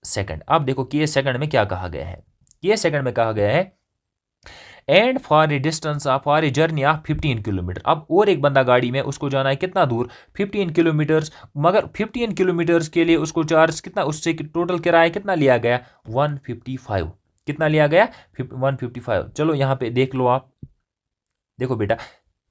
सेकंड। अब देखो केस सेकंड में क्या कहा गया है, केस सेकंड में कहा गया है and for a distance of for a journey of 15 kilometre. अब और एक बंदा गाड़ी में, उसको जाना है कितना दूर, 15 किलोमीटर्स, मगर 15 किलोमीटर्स के लिए उसको चार्ज कितना, उससे टोटल किराया कितना लिया गया, 155। कितना लिया गया, 155। चलो यहाँ पे देख लो आप, देखो बेटा,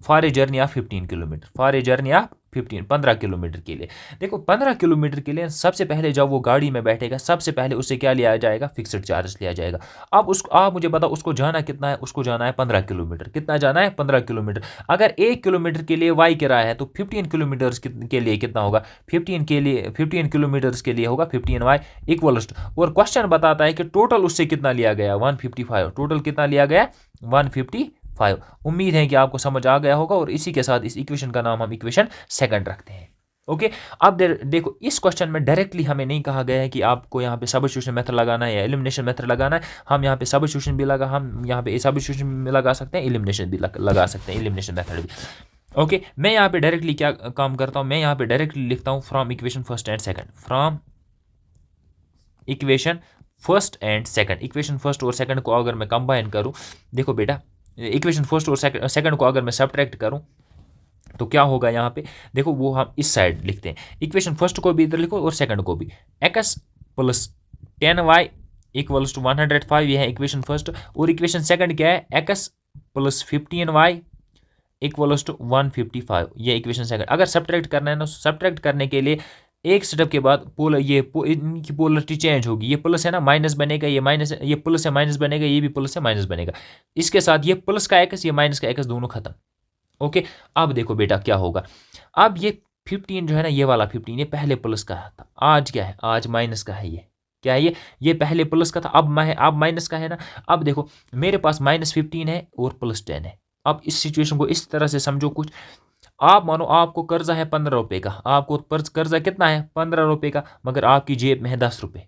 for a journey of 15 kilometre, for a journey of 15 kilometre के लिए। देखो 15 किलोमीटर के लिए सबसे पहले जब वो गाड़ी में बैठेगा सबसे पहले उससे क्या लिया जाएगा, फिक्स्ड चार्ज लिया जाएगा। अब उसको आप मुझे बताओ उसको जाना कितना है, उसको जाना है 15 किलोमीटर। कितना जाना है, 15 किलोमीटर। अगर 1 किलोमीटर के लिए वाई किराया है तो 15 किलोमीटर के लिए कितना होगा, 15 किलोमीटर के लिए होगा 15y इक्वल्स। और क्वेश्चन बताता है कि टोटल उससे कितना लिया गया, 155। टोटल कितना लिया गया, 155। उम्मीद है कि आपको समझ आ गया होगा और इसी के साथ इस इक्वेशन का नाम हम इक्वेशन सेकंड रखते हैं। ओके अब देखो इस क्वेश्चन में डायरेक्टली हमें नहीं कहा गया है कि आपको यहाँ पे सब्स्टिट्यूशन मेथड लगाना है या एलिमिनेशन मेथड लगाना है। हम यहाँ पे सब्स्टिट्यूशन भी हम यहाँ पे सब्स्टिट्यूशन भी लगा सकते हैं, एलिमिनेशन भी लगा सकते हैं, एलिमिनेशन मेथड भी। ओके मैं यहाँ पे डायरेक्टली क्या काम करता हूँ, मैं यहाँ पे डायरेक्टली लिखता हूँ from equation first and second, from equation first and second. Equation first और सेकंड को अगर मैं कंबाइन करूँ, देखो बेटा इक्वेशन फर्स्ट और सेकंड को अगर मैं सब्ट्रैक्ट करूँ तो क्या होगा यहाँ पे, देखो वो हम इस साइड लिखते हैं। इक्वेशन फर्स्ट को भी इधर लिखो और सेकंड को भी, x plus 10y equals to 105, यह है इक्वेशन फर्स्ट। और इक्वेशन सेकंड क्या है, x plus 15y equals to 155, ये इक्वेशन सेकंड। अगर सब्ट्रैक्ट करना है ना, सब्ट्रैक्ट करने के लिए एक स्टेप के बाद इनकी पोलरिटी चेंज होगी। ये प्लस है ना, माइनस बनेगा, ये माइनस, ये प्लस है माइनस बनेगा, ये भी प्लस है माइनस बनेगा। इसके साथ ये प्लस का x, ये माइनस का x, दोनों खत्म। ओके अब देखो बेटा क्या होगा, अब ये 15 जो है ना, ये वाला 15 ये पहले प्लस का था, आज क्या है, आज माइनस का है। ये क्या है, ये पहले प्लस का था, अब माइनस का है ना। अब देखो मेरे पास -15 है और +10 है। अब इस सिचुएशन को इस तरह से समझो, कुछ आप मानो आपको कर्जा है 15 रुपये का, आपको कर्जा कितना है, 15 रुपये का, मगर आपकी जेब में है 10 रुपये।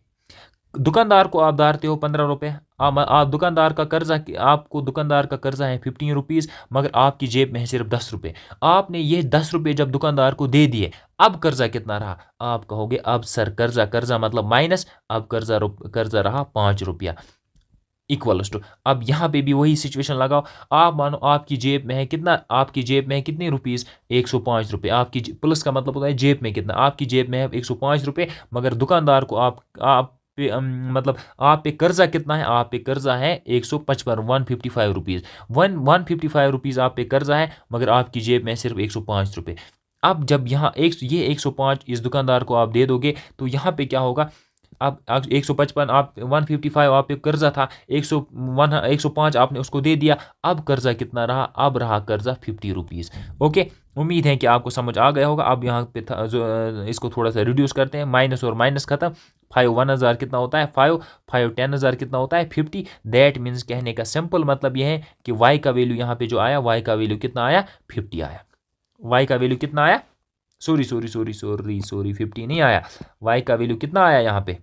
दुकानदार को आप दारते हो 15 रुपये, आप दुकानदार का कर्जा, आपको दुकानदार का कर्जा है 15 रुपीज़, मगर आपकी जेब में है सिर्फ 10 रुपये। आपने ये 10 रुपये जब दुकानदार को दे दिए, अब कर्जा कितना रहा, आप कहोगे अब सर कर्जा मतलब माइनस, अब कर्जा रहा 5 रुपया इक्वल्स टू। अब यहाँ पे भी वही सिचुएशन लगाओ, आप मानो आपकी जेब में है कितना, आपकी जेब में है कितने रुपीज़, 105 रुपये। आपकी प्लस का मतलब होता है जेब में कितना, आपकी जेब में है 105 रुपये, मगर दुकानदार को आप पे मतलब आप पे कर्जा कितना है, आप पे कर्जा है 155, 155 रुपीज़, 155 रुपीज़ आप पे कर्जा है, मगर आपकी जेब में सिर्फ 105 रुपये। अब जब यहाँ ये 105 इस दुकानदार को आप दे दोगे तो यहाँ पे क्या होगा, अब 155 आप 155 आप पे कर्जा था, 105 आपने उसको दे दिया, अब कर्जा कितना रहा, अब रहा कर्जा 50 रुपीज़। ओके उम्मीद है कि आपको समझ आ गया होगा। अब यहाँ पे जो इसको थोड़ा सा रिड्यूस करते हैं, माइनस और माइनस खत्म, 5 1000 कितना होता है 5 5 10,000 कितना होता है 50। दैट मीन्स कहने का सिंपल मतलब यह है कि y का वैल्यू यहाँ पे जो आया, y का वैल्यू कितना आया, 50 आया। y का वैल्यू कितना आया, सॉरी 50 नहीं आया, y का वैल्यू कितना आया यहाँ पे,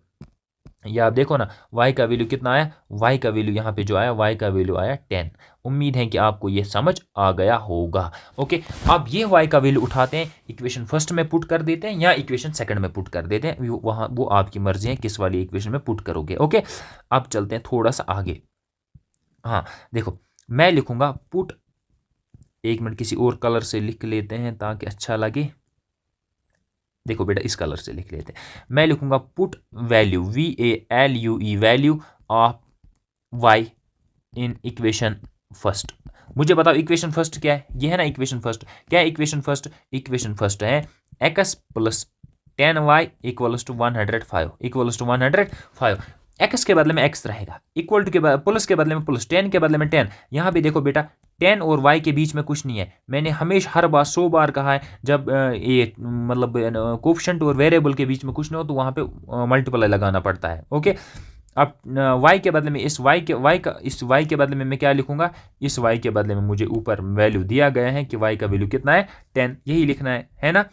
या आप देखो ना y का वैल्यू कितना आया, y का वैल्यू यहाँ पे जो आया, y का वैल्यू आया 10। उम्मीद है कि आपको ये समझ आ गया होगा। ओके अब ये y का वैल्यू उठाते हैं, इक्वेशन फर्स्ट में पुट कर देते हैं या इक्वेशन सेकंड में पुट कर देते हैं, वहाँ वो आपकी मर्जी है किस वाली इक्वेशन में पुट करोगे। ओके अब चलते हैं थोड़ा सा आगे। हाँ देखो मैं लिखूंगा पुट, एक मिनट किसी और कलर से लिख लेते हैं ताकि अच्छा लगे। देखो बेटा इस कलर से लिख लेते हैं, मैं लिखूंगा put value VALUE value of y in equation first. मुझे बताओ इक्वेशन फर्स्ट क्या है, ये है ना इक्वेशन फर्स्ट, क्या है इक्वेशन फर्स्ट, इक्वेशन फर्स्ट है x plus 10y equals to 105, equals to 105। x के बदले में x रहेगा, इक्वल टू के प्लस के बदले में प्लस, 10 के बदले में 10। यहाँ भी देखो बेटा 10 और y के बीच में कुछ नहीं है। मैंने हमेशा हर बार 100 बार कहा है, जब ये मतलब कोफिशिएंट और वेरिएबल के बीच में कुछ नहीं हो तो वहाँ पे मल्टीप्लाई लगाना पड़ता है। ओके अब y के बदले में इस y के बदले में मैं क्या लिखूंगा, इस y के बदले में मुझे ऊपर वैल्यू दिया गया है कि y का वैल्यू कितना है 10, यही लिखना है ना।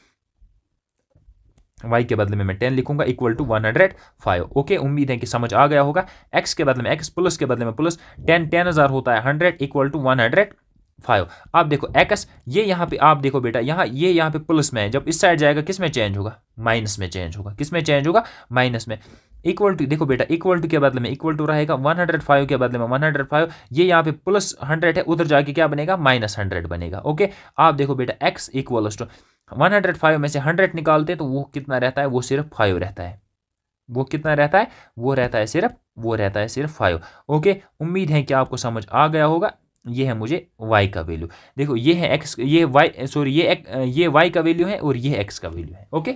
y के बदले में मैं 10 लिखूंगा इक्वल टू 105। ओके उम्मीद है कि समझ आ गया होगा। x के बदले में x, प्लस के बदले में प्लस, 10,000 होता है 100 इक्वल टू 105। आप देखो x ये यहाँ पे, आप देखो बेटा यहाँ पे प्लस में है, जब इस साइड जाएगा किस में चेंज होगा, माइनस में चेंज होगा, किस में चेंज होगा, माइनस में। इक्वल टू देखो बेटा इक्वल टू के बदले में इक्वल टू रहेगा, 105 के बदले में 105, ये यहाँ पे प्लस 100 है, उधर जाके क्या बनेगा, -100 बनेगा। ओके आप देखो बेटा x इक्वल्स टू 105 में से 100 निकालते हैं तो वो कितना रहता है, वो सिर्फ 5 रहता है। वो कितना रहता है, वो रहता है सिर्फ 5। ओके उम्मीद है कि आपको समझ आ गया होगा। ये है मुझे y का वैल्यू। देखो ये है x, ये y सॉरी ये y का वैल्यू है और ये x का वैल्यू है। ओके,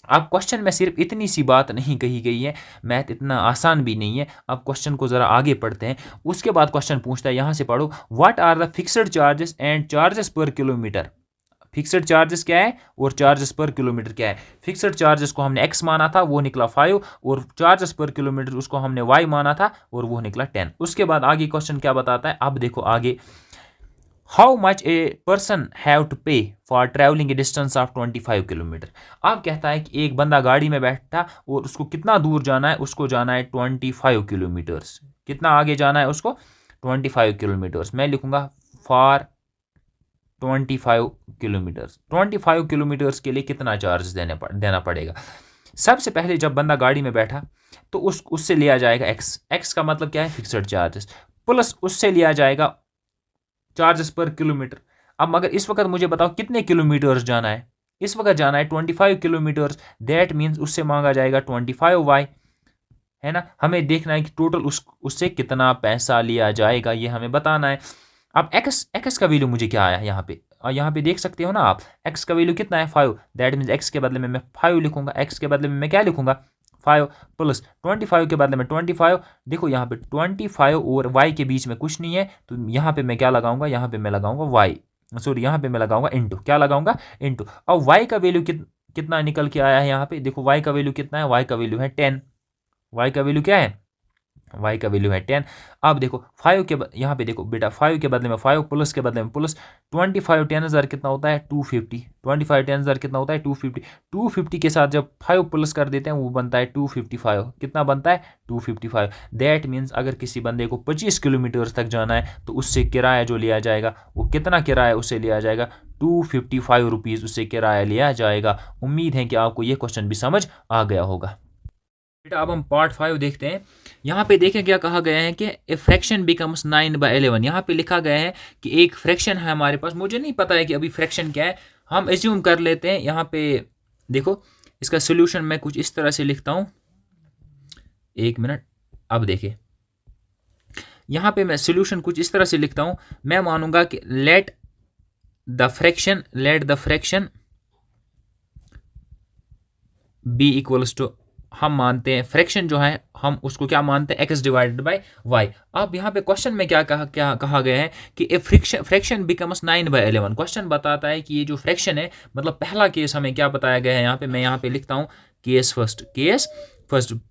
अब क्वेश्चन में सिर्फ इतनी सी बात नहीं कही गई है, मैथ इतना आसान भी नहीं है। अब क्वेश्चन को ज़रा आगे पढ़ते हैं। उसके बाद क्वेश्चन पूछता है, यहाँ से पढ़ो, what are the fixed charges and charges per kilometre. Fixed charges क्या है और चार्जेस पर किलोमीटर क्या है। फिक्स्ड चार्जेस को हमने x माना था, वो निकला 5, और चार्जेस पर किलोमीटर उसको हमने y माना था और वो निकला 10। उसके बाद आगे क्वेश्चन क्या बताता है, अब देखो आगे, how much a person have to pay for travelling a distance of 25 kilometre. अब कहता है कि एक बंदा गाड़ी में बैठा और उसको कितना दूर जाना है, उसको जाना है 25 किलोमीटर्स। कितना आगे जाना है उसको, 25 किलोमीटर्स। मैं लिखूंगा फॉर 25 किलोमीटर्स। 25 किलोमीटर्स के लिए कितना चार्ज देना पड़ेगा। सबसे पहले जब बंदा गाड़ी में बैठा तो उससे लिया जाएगा x का मतलब क्या है, फिक्स्ड चार्जेस, प्लस उससे लिया जाएगा चार्जेस पर किलोमीटर। अब मगर इस वक्त मुझे बताओ कितने किलोमीटर्स जाना है, इस वक्त जाना है 25 किलोमीटर्स, दैट मीन्स उससे मांगा जाएगा 25y, है ना। हमें देखना है कि टोटल उससे कितना पैसा लिया जाएगा, ये हमें बताना है। अब x का वैल्यू मुझे क्या आया यहाँ पे, और यहाँ पे देख सकते हो ना आप, x का वैल्यू कितना है 5, दैट मीन्स x के बदले में मैं 5 लिखूंगा, x के बदले में मैं क्या लिखूंगा 5, प्लस 25 के बदले में 25। देखो यहाँ पे 25 और y के बीच में कुछ नहीं है, तो यहाँ पे मैं क्या लगाऊंगा, यहाँ पे मैं लगाऊंगा y, सॉरी यहाँ पे मैं लगाऊंगा इंटू, क्या लगाऊंगा इंटू। अब y का वैल्यू कितना निकल के आया है यहाँ पे, देखो y का वैल्यू कितना है, y का वैल्यू है 10, y का वैल्यू क्या है, y का वैल्यू है 10। अब देखो 5 के यहाँ पे देखो बेटा, 5 के बदले में 5, प्लस के बदले में प्लस, 25 10,000 कितना होता है 250, 25 10,000 कितना होता है 250, 250 के साथ जब 5 प्लस कर देते हैं वो बनता है 255, कितना बनता है 255। दैट मीन्स अगर किसी बंदे को 25 किलोमीटर तक जाना है तो उससे किराया जो लिया जाएगा वो कितना किराया उससे लिया जाएगा, 255 रुपीज़ उससे किराया लिया जाएगा। उम्मीद है कि आपको ये क्वेश्चन भी समझ आ गया होगा। बेटा अब हम पार्ट 5 देखते हैं। यहाँ पे देखें क्या कहा गया है कि ए फ्रैक्शन बिकम्स 9/11। यहाँ पे लिखा गया है कि एक फ्रैक्शन है हमारे पास, मुझे नहीं पता है कि अभी फ्रैक्शन क्या है, हम एज्यूम कर लेते हैं। यहाँ पे देखो इसका सोल्यूशन मैं कुछ इस तरह से लिखता हूँ, एक मिनट। अब देखिए यहाँ पे मैं सोल्यूशन कुछ इस तरह से लिखता हूँ, मैं मानूंगा कि let the fraction be equals to, हम मानते हैं फ्रैक्शन जो है हम उसको क्या मानते हैं, x डिवाइडेड बाय y। अब यहाँ पे क्वेश्चन में क्या कहा गया है कि ए फ्रैक्शन बिकम्स 9/11। क्वेश्चन बताता है कि ये जो फ्रैक्शन है, मतलब पहला केस हमें क्या बताया गया है, यहाँ पे मैं यहाँ पे लिखता हूँ केस फर्स्ट।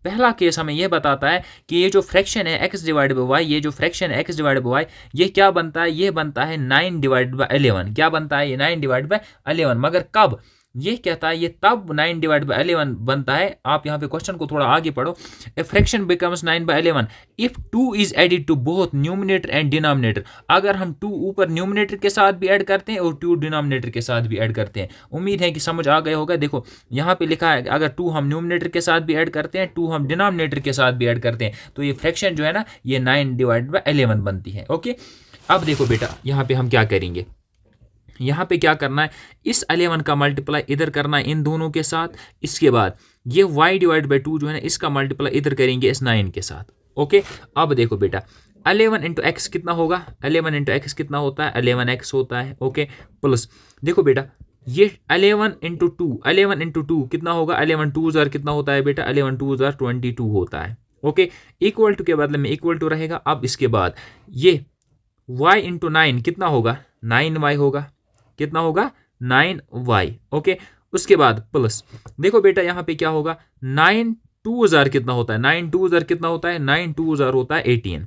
पहला केस हमें यह बताता है कि ये जो फ्रैक्शन है x डिवाइडेड बाय y, ये जो फ्रैक्शन है x डिवाइडेड बाय y, ये क्या बनता है, ये बनता है 9 डिवाइडेड बाय 11। क्या बनता है ये 9 डिवाइडेड बाय 11, मगर कब, ये कहता है ये तब 9 डिवाइड बाय 11 बनता है। आप यहाँ पे क्वेश्चन को थोड़ा आगे पढ़ो, a fraction becomes 9/11 if 2 is added to both numerator and denominator. अगर हम 2 ऊपर न्यूमिनेटर के साथ भी ऐड करते हैं और 2 डिनोमिनेटर के साथ भी ऐड करते हैं। उम्मीद है कि समझ आ गया होगा। देखो यहाँ पे लिखा है अगर 2 हम न्यूमिनेटर के साथ भी ऐड करते हैं, 2 हम डिनोमिनेटर के साथ भी ऐड करते हैं, तो ये फ्रैक्शन जो है ना ये 9 डिवाइड बाय 11 बनती है। ओके, अब देखो बेटा यहाँ पे हम क्या करेंगे, यहाँ पे क्या करना है, इस 11 का मल्टीप्लाई इधर करना है इन दोनों के साथ। इसके बाद ये y डिवाइड बाई 2 जो है ना इसका मल्टीप्लाई इधर करेंगे इस 9 के साथ। ओके, अब देखो बेटा 11 इंटू एक्स कितना होगा, 11 इंटू एक्स कितना होता है 11x होता है। ओके, प्लस देखो बेटा ये 11 इंटू 2 कितना होगा, 11 2 कितना होता है बेटा, 11 2 22 होता है। ओके, इक्वल टू के बदले में इक्वल टू रहेगा। अब इसके बाद ये y इंटू 9 कितना होगा, 9y होगा, कितना होगा 9y। ओके, उसके बाद प्लस देखो बेटा यहाँ पे क्या होगा, 9 2 कितना होता है, 9 2 कितना होता है, 9 2 होता है 18,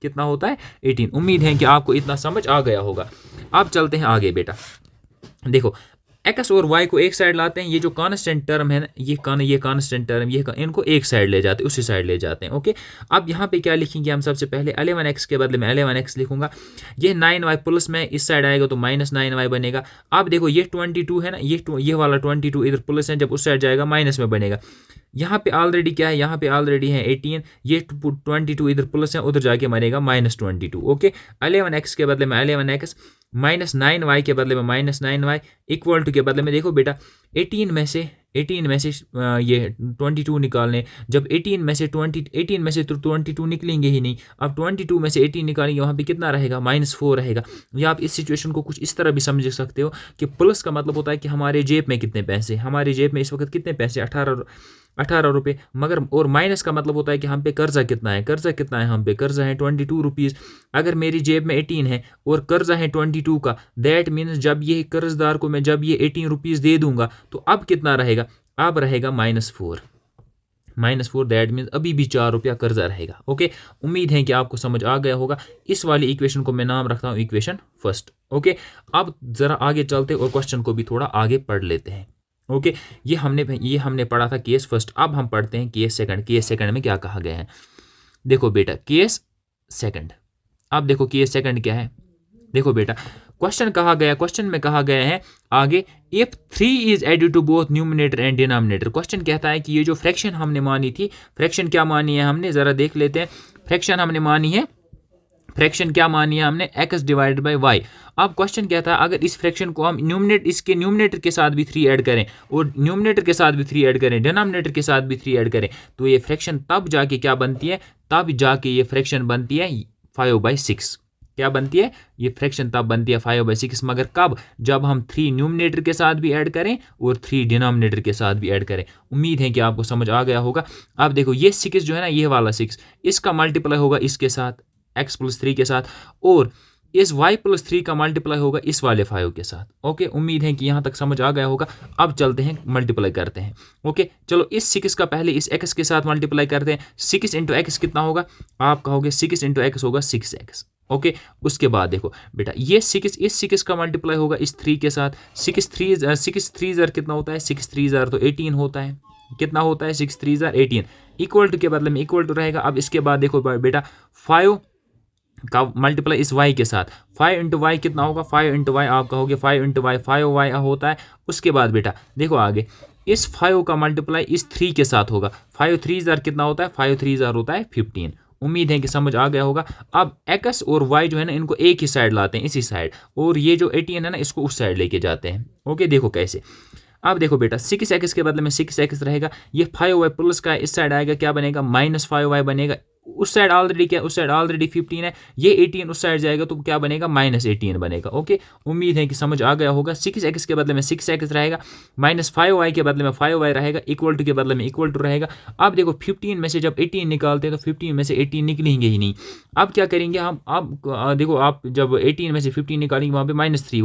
कितना होता है 18। उम्मीद है कि आपको इतना समझ आ गया होगा। अब चलते हैं आगे बेटा, देखो x और y को एक साइड लाते हैं, ये जो कांस्टेंट टर्म है ना ये कांस्टेंट टर्म, ये इनको एक साइड ले जाते हैं, उसी साइड ले जाते हैं। ओके, अब यहाँ पे क्या लिखेंगे हम, सबसे पहले 11x के बदले में 11x लिखूंगा, ये 9y प्लस में इस साइड आएगा तो -9y बनेगा। अब देखो ये 22 है ना, ये वाला 22 इधर प्लस है, जब उस साइड जाएगा माइनस में बनेगा। यहाँ पे ऑलरेडी क्या है, यहाँ पे ऑलरेडी है 18, ये 22 इधर प्लस है, उधर जाके बनेगा -22। ओके, 11x के बदले में 11x, -9y के बदले में -9y, इक्वल टू के बदले में देखो बेटा 18 में से ये 22 निकालने, जब 18 में से तो 22 निकलेंगे ही नहीं। अब 22 में से 18 निकालेंगे, वहाँ पे कितना रहेगा, -4 रहेगा। या आप इस सिचुएशन को कुछ इस तरह भी समझ सकते हो कि प्लस का मतलब होता है कि हमारे जेब में कितने पैसे, हमारे जेब में इस वक्त कितने पैसे, 18 रुपये, मगर और माइनस का मतलब होता है कि हम पे कर्जा कितना है, हम पे कर्जा है 22 रुपीज़। अगर मेरी जेब में 18 है और कर्जा है 22 का, दैट मीन्स जब ये कर्जदार को मैं जब ये 18 रुपीज़ दे दूंगा तो अब कितना रहेगा, अब रहेगा -4, दैट मीन्स अभी भी 4 रुपया कर्जा रहेगा। ओके, उम्मीद है कि आपको समझ आ गया होगा। इस वाली इक्वेशन को मैं नाम रखता हूँ इक्वेशन फर्स्ट। ओके, अब ज़रा आगे चलते और क्वेश्चन को भी थोड़ा आगे पढ़ लेते हैं। ओके, ये हमने पढ़ा था केस फर्स्ट। अब हम पढ़ते हैं केस सेकंड। केस सेकंड में क्या कहा गया है, देखो बेटा केस सेकंड। अब देखो केस सेकंड क्या है, देखो बेटा क्वेश्चन में कहा गया है आगे, if 3 is added to both numerator and denominator. Question कहता है कि ये जो फ्रैक्शन हमने मानी थी, फ्रैक्शन क्या मानी है हमने, जरा देख लेते हैं। फ्रैक्शन क्या मानी है हमने, x डिवाइडेड बाई वाई। अब क्वेश्चन कहता है अगर इस फ्रैक्शन को हम इसके न्यूमिनेटर के साथ भी 3 ऐड करें और न्यूमिनेटर के साथ भी 3 ऐड करें, डिनोमिनेटर के साथ भी 3 ऐड करें, तो ये फ्रैक्शन तब जाके क्या बनती है, तब जाके ये फ्रैक्शन बनती है 5/6। क्या बनती है, ये फ्रैक्शन तब बनती है 5/6, मगर कब, जब हम 3 न्यूमिनेटर के साथ भी ऐड करें और 3 डिनोमिनेटर के साथ भी ऐड करें। उम्मीद है कि आपको समझ आ गया होगा। अब देखो ये 6 जो है ना, ये वाला 6, इसका मल्टीप्लाई होगा इसके साथ x + 3 के साथ, और इस y + 3 का मल्टीप्लाई होगा इस वाले 5 के साथ। ओके, उम्मीद है कि यहाँ तक समझ आ गया होगा। अब चलते हैं मल्टीप्लाई करते हैं। ओके, चलो इस 6 का पहले इस x के साथ मल्टीप्लाई करते हैं। 6 × x कितना होगा, आप कहोगे 6 × x होगा 6x। ओके, उसके बाद देखो बेटा ये 6 इस 6 का मल्टीप्लाई होगा इस 3 के साथ। 6 3 कितना होता है, 6 3 तो 18 होता है। कितना होता है, 6 3 18, इक्वल टू के बदले में इक्वल टू रहेगा। अब इसके बाद देखो बेटा 5 का मल्टीप्लाई इस y के साथ, 5 × y कितना होगा, 5 × y आप कहोगे 5 × y 5y होता है। उसके बाद बेटा देखो आगे इस 5 का मल्टीप्लाई इस 3 के साथ होगा। 5 3 कितना होता है, 5 3 होता है 15। उम्मीद है कि समझ आ गया होगा। अब x और y जो है ना, इनको एक ही साइड लाते हैं, इसी साइड, और ये जो 18 है ना, इसको उस साइड लेके जाते हैं। ओके, देखो कैसे। अब देखो बेटा 6x के बदले में 6x रहेगा, ये 5y प्लस का इस साइड आएगा, क्या बनेगा, -5y बनेगा। उस साइड ऑलरेडी क्या, उस साइड ऑलरेडी 15 है, ये 18 उस साइड जाएगा तो क्या बनेगा, -18 बनेगा। ओके, उम्मीद है कि समझ आ गया होगा। 6x के बदले में 6x रहेगा, -5y के बदले में 5y रहेगा, इक्वल टू के बदले में इक्वल टू रहेगा। अब देखो 15 में से जब 18 निकालते हैं तो 15 में से 18 निकलेंगे ही नहीं। अब क्या करेंगे हम, अब देखो आप जब 18 में से 15 निकालेंगे वहाँ पे -3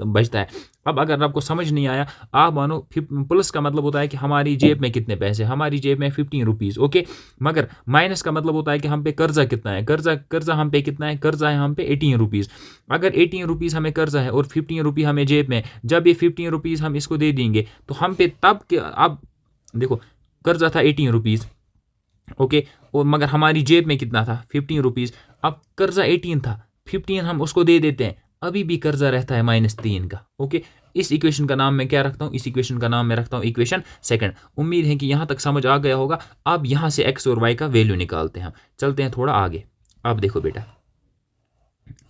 बचता है। अब अगर आपको समझ नहीं आया, आप मानो प्लस का मतलब होता है कि हमारी जेब में कितने पैसे, हमारी जेब में 15 रुपीज़। ओके, मगर माइनस का मतलब होता है कि हम पे कर्जा कितना है, कर्जा हम पे कितना है, कर्जा है हम पे 18 रुपीज़। अगर 18 रुपीज़ हमें कर्जा है और 15 रुपये हमें जेब में, जब ये 15 रुपीज़ हम इसको दे देंगे तो हम पे तब के, अब देखो कर्जा था 18 रुपीज़। ओके, और मगर हमारी जेब में कितना था, 15 रुपीज़। अब कर्जा 18 था, 15 हम उसको दे देते हैं, अभी भी कर्जा रहता है -3 का। ओके, इस इक्वेशन का नाम मैं क्या रखता हूँ, इस इक्वेशन का नाम मैं रखता हूँ इक्वेशन सेकंड। उम्मीद है कि यहाँ तक समझ आ गया होगा। अब यहाँ से x और y का वैल्यू निकालते हैं हम, चलते हैं थोड़ा आगे। अब देखो बेटा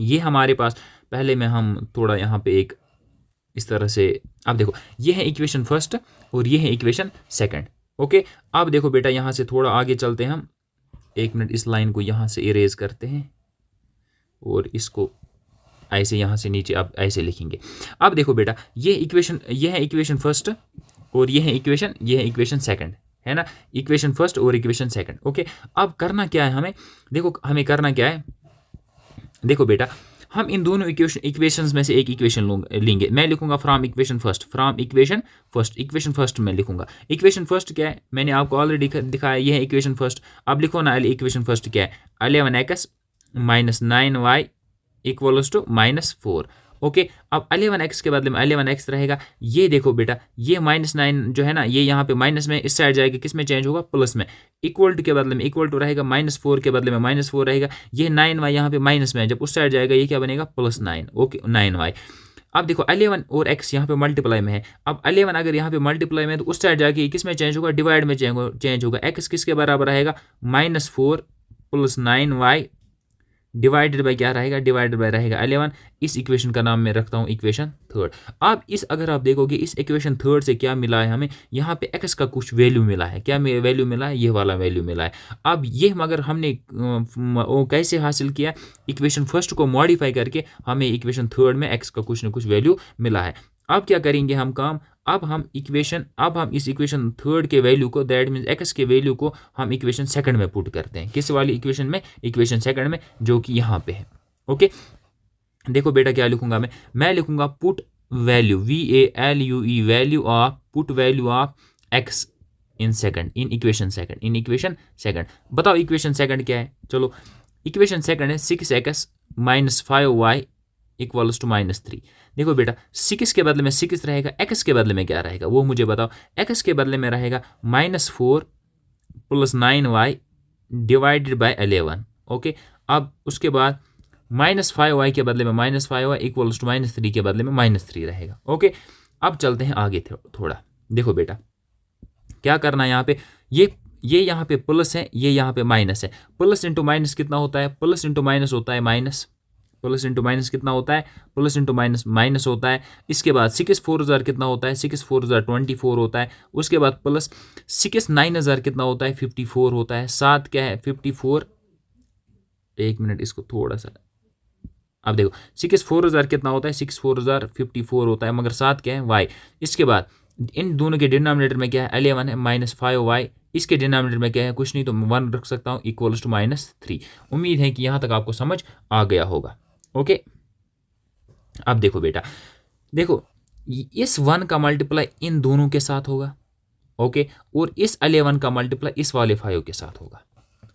ये हमारे पास, पहले में हम थोड़ा यहाँ पे एक इस तरह से, अब देखो ये है इक्वेशन फर्स्ट और ये है इक्वेशन सेकंड। ओके, अब देखो बेटा यहाँ से थोड़ा आगे चलते हैं हम। 1 मिनट, इस लाइन को यहाँ से इरेज करते हैं और इसको ऐसे यहाँ से नीचे अब ऐसे लिखेंगे। अब देखो बेटा ये है इक्वेशन फर्स्ट और ये है इक्वेशन सेकंड, है ना, इक्वेशन फर्स्ट और इक्वेशन सेकंड। ओके, अब करना क्या है हमें, देखो हमें करना क्या है, देखो बेटा हम इन दोनों इक्वेशंस में से एक इक्वेशन लेंगे। मैं लिखूंगा फ्रॉम इक्वेशन फर्स्ट में लिखूंगा। इक्वेशन फर्स्ट क्या है, मैंने आपको ऑलरेडी दिखाया, ये है इक्वेशन फर्स्ट। अब लिखो ना इक्वेशन फर्स्ट क्या है, 11x - 9y = -4। ओके, अब 11x के बदले में 11x रहेगा। ये देखो बेटा ये -9 जो है ना, ये यहाँ पे माइनस में इस साइड जाएगा, किस में चेंज होगा, प्लस में। इक्वल टू के बदले में इक्वल टू रहेगा, -4 के बदले में -4 रहेगा। ये 9y यहाँ पे माइनस में है, जब उस साइड जाएगा ये क्या बनेगा, +9। Okay, 9y। अब देखो 11 और x यहाँ पे मल्टीप्लाई में है। अब 11 अगर यहाँ पे मल्टीप्लाई में है तो उस साइड जाके किस में चेंज होगा, डिवाइड में चेंज होगा। x किसके बराबर रहेगा, -4 + 9y डिवाइडेड बाय क्या रहेगा, डिवाइडेड बाय रहेगा 11। इस इक्वेशन का नाम मैं रखता हूँ इक्वेशन थर्ड। अब इस अगर आप देखोगे इस इक्वेशन थर्ड से क्या मिला है हमें, यहाँ पे x का कुछ वैल्यू मिला है। क्या वैल्यू मिला है, ये वाला वैल्यू मिला है। अब ये मगर हमने कैसे हासिल किया, इक्वेशन फर्स्ट को मॉडिफाई करके हमें इक्वेशन थर्ड में x का कुछ ना कुछ वैल्यू मिला है। अब क्या करेंगे हम काम, अब हम इस इक्वेशन थर्ड के वैल्यू को, दैट मीन्स x के वैल्यू को हम इक्वेशन सेकंड में पुट करते हैं। किस वाली इक्वेशन में, इक्वेशन सेकंड में, जो कि यहाँ पे है। ओके, देखो बेटा क्या लिखूंगा मैं लिखूंगा put value, VALUE value of, put value of x in second, in equation second. बताओ इक्वेशन सेकंड क्या है। चलो इक्वेशन सेकंड है 6x - 5y = -3। देखो बेटा 6 के बदले में 6 रहेगा, x के बदले में क्या रहेगा वो मुझे बताओ। x के बदले में रहेगा -4 + 9y डिवाइडेड बाय 11। ओके, अब उसके बाद -5y के बदले में -5y = -3 के बदले में -3 रहेगा। ओके, अब चलते हैं आगे थोड़ा। देखो बेटा क्या करना है यहाँ पे, ये यहाँ पे प्लस है, ये यहाँ पे माइनस है। प्लस इंटू माइनस कितना होता है, प्लस इंटू माइनस होता है माइनस। प्लस इंटू माइनस कितना होता है, प्लस इंटू माइनस माइनस होता है। इसके बाद 6 4 हज़ार कितना होता है, 6 4 हज़ार 24 होता है। उसके बाद प्लस 6 9 हज़ार कितना होता है, 54 होता है। 7 क्या है, 54। एक मिनट इसको थोड़ा सा, अब देखो 6 4 हज़ार कितना होता है, 6 4 हज़ार 54 होता है, मगर 7 क्या है, y। इसके बाद इन दोनों के डिनोमिनेटर में क्या है, 11 है, -5y। इसके डिनोमिनेटर में क्या है, कुछ नहीं तो 1 रख सकता हूँ, = -3। उम्मीद है कि यहाँ तक आपको समझ आ गया होगा। ओके, अब देखो बेटा, देखो इस 1 का मल्टीप्लाई इन दोनों के साथ होगा। ओके, और इस 11 का मल्टीप्लाई इस वाले 5 के साथ होगा।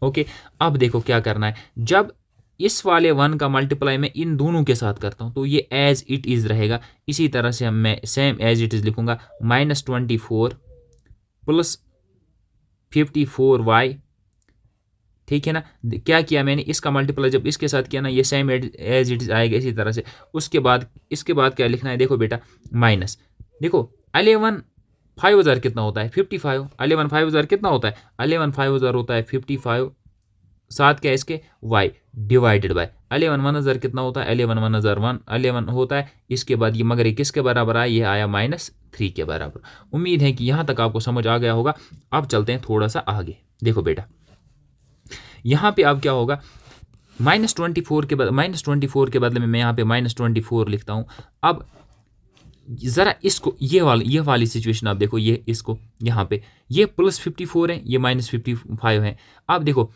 ओके, अब देखो क्या करना है, जब इस वाले 1 का मल्टीप्लाई मैं इन दोनों के साथ करता हूँ तो ये एज इट इज़ रहेगा। इसी तरह से मैं सेम एज इट इज़ लिखूंगा, -24 + 54y। ठीक है ना, क्या किया मैंने, इसका मल्टीप्लाई जब इसके साथ किया ना, ये सेम एज इट इज़ आएगा इसी तरह से। उसके बाद इसके बाद क्या लिखना है, देखो बेटा माइनस, देखो 11 5 हज़ार कितना होता है, 55। 11 5 हज़ार कितना होता है, 11 5 हज़ार होता है 55। 7 क्या है इसके, y डिवाइडेड बाय 11 1 हज़ार कितना होता है, 11 1 हज़ार 11 होता है। इसके बाद ये मगर ये किसके बराबर आया, ये आया -3 के बराबर। उम्मीद है कि यहाँ तक आपको समझ आ गया होगा। अब चलते हैं थोड़ा सा आगे। देखो बेटा यहाँ पे अब क्या होगा, -24 के बदले में मैं यहाँ पे -24 लिखता हूँ। अब ज़रा इसको ये वाली सिचुएशन आप देखो, ये इसको यहाँ पे ये +54 है, ये -55 है। अब देखो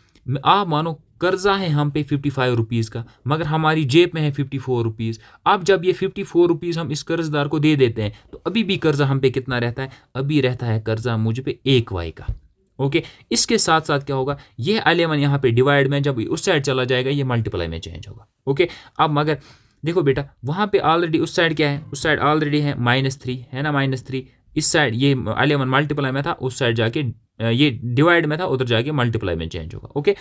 आप मानो कर्जा है हम पे 55 रुपीज़ का, मगर हमारी जेब में है 54 रुपीज़। अब जब ये 54 रुपीज़ हम इस कर्जदार को दे देते हैं तो अभी भी कर्जा हम पे कितना रहता है, अभी रहता है कर्जा मुझ पे 1 y का। ओके, इसके साथ साथ क्या होगा, ये 11 यहाँ पे डिवाइड में जब उस साइड चला जाएगा ये मल्टीप्लाई में चेंज होगा। ओके, अब मगर देखो बेटा वहाँ पे ऑलरेडी उस साइड क्या है, उस साइड ऑलरेडी है -3 है ना, -3। इस साइड ये 11 मल्टीप्लाई में था, उस साइड जाके ये डिवाइड में था, उधर जाके मल्टीप्लाई में चेंज होगा। ओके,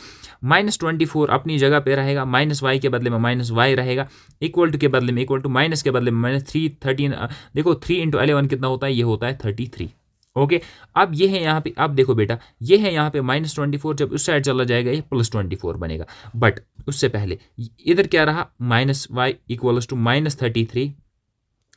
-24 अपनी जगह पे रहेगा, -y के बदले में -y रहेगा, इक्वल टू के बदले में इक्वल टू, माइनस के बदले में -3 13। देखो 3 × 11 कितना होता है, ये होता है 33। ओके, अब ये है यहाँ पे, अब देखो बेटा ये है यहाँ पे -24, जब उस साइड चला जाएगा ये +24 बनेगा। बट उससे पहले इधर क्या रहा, -y = -33।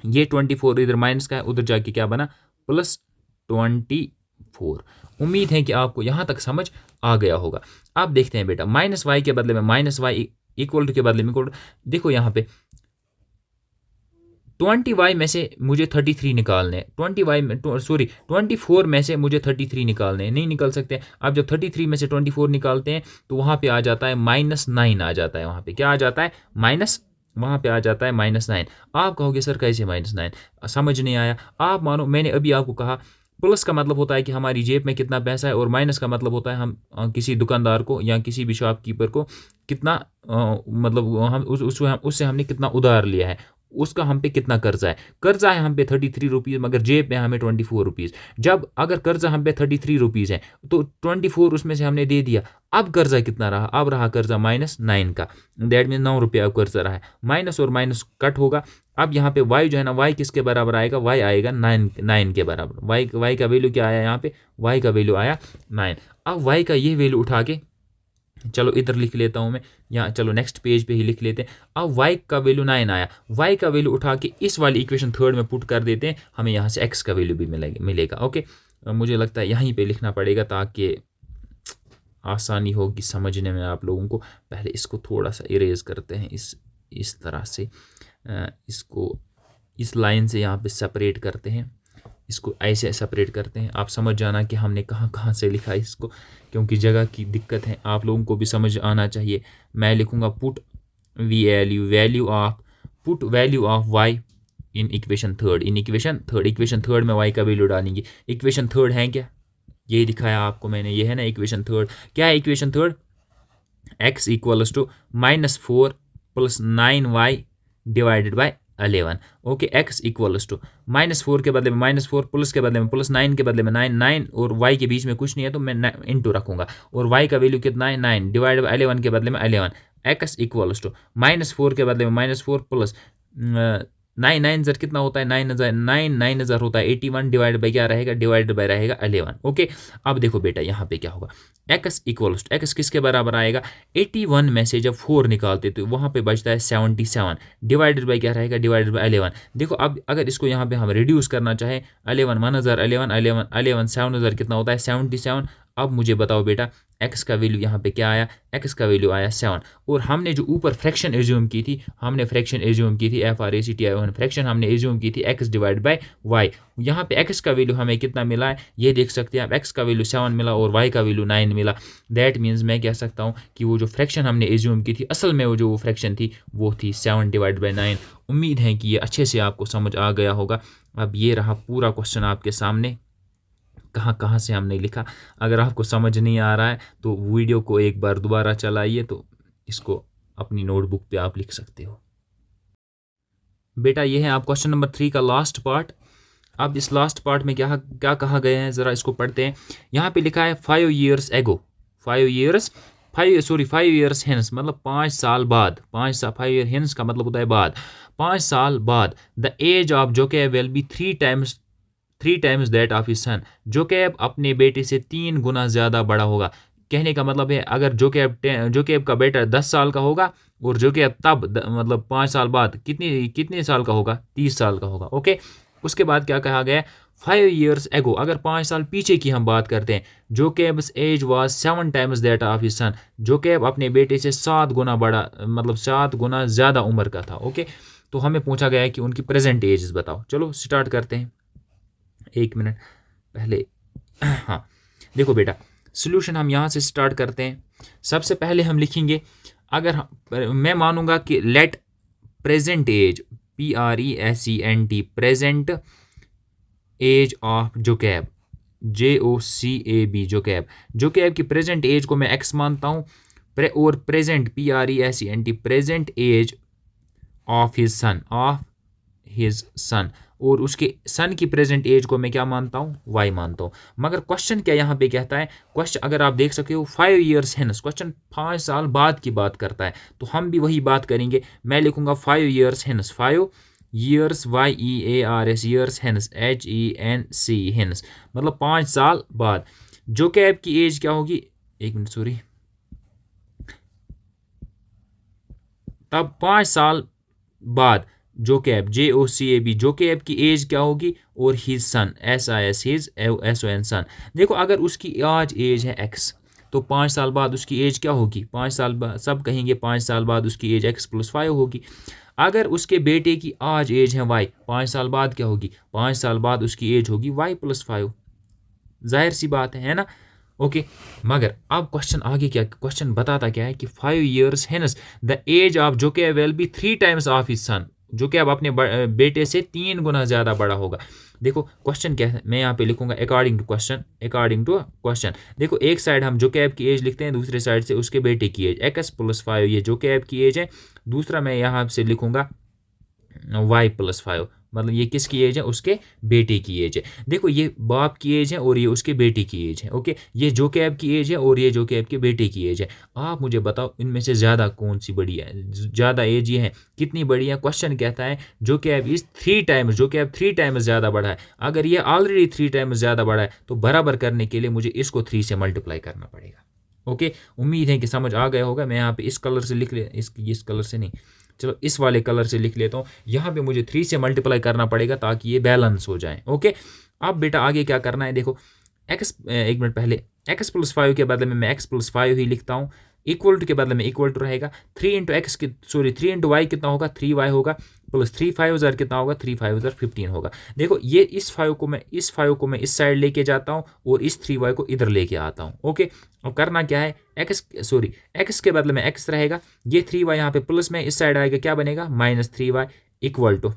ये 24 इधर माइनस का है, उधर जाके क्या बना, +24। उम्मीद है कि आपको यहाँ तक समझ आ गया होगा। अब देखते हैं बेटा -y के बदले में -y इक्वल टू के बदले में इक्वल टू, देखो यहाँ पे 20y में से मुझे 33 निकालने हैं, 24 में से मुझे 33 निकालने हैं, नहीं निकल सकते। अब जब 33 में से 24 निकालते हैं तो वहाँ पे आ जाता है -9 आ जाता है। वहाँ पे क्या आ जाता है, वहाँ पे आ जाता है -9। आप कहोगे सर कैसे -9, समझ नहीं आया। आप मानो मैंने अभी आपको कहा प्लस का मतलब होता है कि हमारी जेब में कितना पैसा है, और माइनस का मतलब होता है हम किसी दुकानदार को या किसी भी शॉपकीपर को कितना मतलब हम उससे हमने कितना उधार लिया है। उसका हम पे कितना कर्जा है। कर्जा है हम पे 33 रुपीज़, मगर जेब में हमें 24 रुपीज़। जब अगर कर्जा हम पे 33 रुपीज़ है तो 24 उसमें से हमने दे दिया। अब कर्जा कितना रहा, अब रहा कर्जा -9 का, दैट मीन 9 रुपये अब कर्जा रहा है। माइनस और माइनस कट होगा। अब यहाँ पे वाई जो है ना, वाई किसके बराबर आएगा, वाई आएगा 9 के बराबर। वाई का वैल्यू क्या आया यहाँ पे, वाई का वैल्यू आया 9। अब वाई का ये वैल्यू उठा के चलो इधर लिख लेता हूँ मैं, यहाँ चलो नेक्स्ट पेज पे ही लिख लेते हैं। अब y का वैल्यू 9 आया, y का वैल्यू उठा के इस वाली इक्वेशन थर्ड में पुट कर देते हैं, हमें यहाँ से x का वैल्यू भी मिलेगा। ओके, मुझे लगता है यहीं पे लिखना पड़ेगा ताकि आसानी होगी समझने में आप लोगों को। पहले इसको थोड़ा सा इरेज करते हैं इस तरह से, इसको इस लाइन से यहाँ पे सेपरेट करते हैं, इसको ऐसे सेपरेट करते हैं। आप समझ जाना कि हमने कहाँ कहाँ से लिखा है इसको, क्योंकि जगह की दिक्कत है, आप लोगों को भी समझ आना चाहिए। मैं लिखूँगा put value of y in equation third. Equation third में वाई का वैल्यू डालेंगे। इक्वेशन थर्ड है क्या, ये दिखाया आपको मैंने, ये है ना इक्वेशन थर्ड। क्या है equation third, x equals to -4 + 9y divided by 11। Okay, x equals to -4 के बदले में -4, प्लस के बदले में प्लस, 9 के बदले में 9 और y के बीच में कुछ नहीं है तो मैं इंटू रखूंगा। और y का वैल्यू कितना है 9 डिवाइड बाय 11 के बदले में 11। x इक्वल्स टू -4 के बदले में -4 प्लस 9 ज़र कितना होता है, 9 हज़ार होता है 81 डिवाइड बाई क्या रहेगा, डिवाइडेड बाई रहेगा 11। ओके, अब देखो बेटा यहाँ पे क्या होगा, x इक्वल्स टू x किसके बराबर आएगा, 81 में से जब 4 निकालते तो वहाँ पे बचता है 77 डिवाइडेड बाई क्या रहेगा, डिवाइडेड बाई 11। देखो अब अगर इसको यहाँ पे हम रिड्यूस करना चाहे 11 11 7 हज़ार कितना होता है 77। अब मुझे बताओ बेटा x का वैल्यू यहाँ पे क्या आया, x का वैल्यू आया 7। और हमने जो ऊपर फ्रैक्शन एज्यूम की थी, FRACTION फ्रैक्शन हमने एज्यूम की थी x डिवाइड बाय y। यहाँ पे x का वैल्यू हमें कितना मिला है ये देख सकते हैं आप, x का वैल्यू 7 मिला और y का वैल्यू 9 मिला। दैट मीन्स मैं कह सकता हूँ कि वो जो फ्रैक्शन हमने एज्यूम की थी असल में वो फ्रैक्शन थी वो थी 7 डिवाइड बाई 9। उम्मीद है कि ये अच्छे से आपको समझ आ गया होगा। अब ये रहा पूरा क्वेश्चन आपके सामने, कहाँ कहाँ से हमने लिखा। अगर आपको समझ नहीं आ रहा है तो वीडियो को एक बार दोबारा चलाइए, तो इसको अपनी नोटबुक पे आप लिख सकते हो। बेटा ये है आप क्वेश्चन नंबर 3 का लास्ट पार्ट। अब इस लास्ट पार्ट में क्या कहा गया है ज़रा इसको पढ़ते हैं। यहाँ पे लिखा है 5 years ago, 5 years hence मतलब 5 साल बाद, 5 year hence का मतलब होता है बाद, 5 साल बाद the age of Jacob will be 3 times that of his son. Jacob अपने बेटे से 3 गुना ज़्यादा बड़ा होगा। कहने का मतलब है अगर जोकेब का बेटा 10 साल का होगा और जोकेब तब मतलब 5 साल बाद कितने साल का होगा, 30 साल का होगा। ओके, उसके बाद क्या कहा गया, 5 years ago अगर 5 साल पीछे की हम बात करते हैं, Jacob's age was 7 times that of his son. Jacob अपने बेटे से 7 गुना बड़ा मतलब 7 गुना ज़्यादा उम्र का था। ओके, तो हमें पूछा गया है कि उनकी प्रेजेंट एज बताओ। चलो स्टार्ट करते हैं, 1 मिनट पहले। हाँ देखो बेटा, सॉल्यूशन हम यहाँ से स्टार्ट करते हैं। सबसे पहले हम लिखेंगे, अगर मैं मानूंगा कि let present age PRESENT present age of Jacob JOCAB Jacob की प्रेजेंट एज को मैं x मानता हूँ, और present PRESENT present age of his son और उसके सन की प्रेजेंट एज को मैं क्या मानता हूँ, y मानता हूँ। मगर क्वेश्चन क्या यहाँ पे कहता है, क्वेश्चन अगर आप देख सकते हो 5 years hence, क्वेश्चन 5 साल बाद की बात करता है, तो हम भी वही बात करेंगे। मैं लिखूंगा 5 years hence, 5 years YEARS years hence HENC hence मतलब 5 साल बाद। जोकेब की एज क्या होगी, 1 मिनट सॉरी, तब 5 साल बाद जोकेब JOCAB जोकेब की एज क्या होगी, और his son SIS his SON सन। देखो अगर उसकी आज एज है x तो 5 साल बाद उसकी एज क्या होगी, 5 साल बाद सब कहेंगे 5 साल बाद उसकी एज x + 5 होगी। अगर उसके बेटे की आज एज है y, 5 साल बाद क्या होगी, 5 साल बाद उसकी एज होगी y + 5। जाहिर सी बात है ना। ओके, मगर अब क्वेश्चन आगे क्या, क्वेश्चन बताता क्या है कि 5 years hence the age of Jacob will be 3 times of his son. जो कि अब अपने बेटे से 3 गुना ज़्यादा बड़ा होगा। देखो क्वेश्चन क्या है, मैं यहाँ पे लिखूंगा अकॉर्डिंग टू क्वेश्चन। देखो एक साइड हम जोकेब की एज लिखते हैं, दूसरे साइड से उसके बेटे की एज x + 5 ये जोकेब की एज है। दूसरा मैं यहाँ से लिखूंगा वाई प्लस 5, मतलब ये किसकी एज है, उसके बेटे की एज है। देखो ये बाप की एज है और ये उसके बेटे की एज है। ओके, ये जोकैब की एज है और ये जोकैब के बेटे की एज है। आप मुझे बताओ इनमें से ज़्यादा कौन सी बड़ी है, ज़्यादा एज ये है, कितनी बड़ी है। क्वेश्चन कहता है जोकैब इज 3 टाइम्स, जोकैब 3 टाइम्स ज़्यादा बड़ा है। अगर ये ऑलरेडी 3 टाइम्स ज़्यादा बड़ा है तो बराबर करने के लिए मुझे इसको 3 से मल्टीप्लाई करना पड़ेगा। ओके, उम्मीद है कि समझ आ गया होगा। मैं यहाँ पे इस कलर से लिख ले, इस कलर से नहीं, चलो इस वाले कलर से लिख लेता हूँ। यहाँ पे मुझे 3 से मल्टीप्लाई करना पड़ेगा ताकि ये बैलेंस हो जाए। ओके, अब बेटा आगे क्या करना है, देखो एक्स, एक मिनट पहले, एक्स प्लस 5 के बदले में मैं एक्स प्लस 5 ही लिखता हूँ। इक्वल टू के बदले में इक्वल टू रहेगा। 3 इंटू एक्स की, सॉरी 3 इंटू वाई कितना होगा, 3y होगा, प्लस 3 5,000 कितना होगा, 3 5,000 15 होगा। देखो ये इस 5 को मैं इस साइड लेके जाता हूँ और इस 3y को इधर लेके आता हूँ। ओके, अब करना क्या है, एक्स के बदले में एक्स रहेगा, ये 3y यहाँ पे प्लस में इस साइड आएगा, क्या बनेगा, -3y इक्वल टू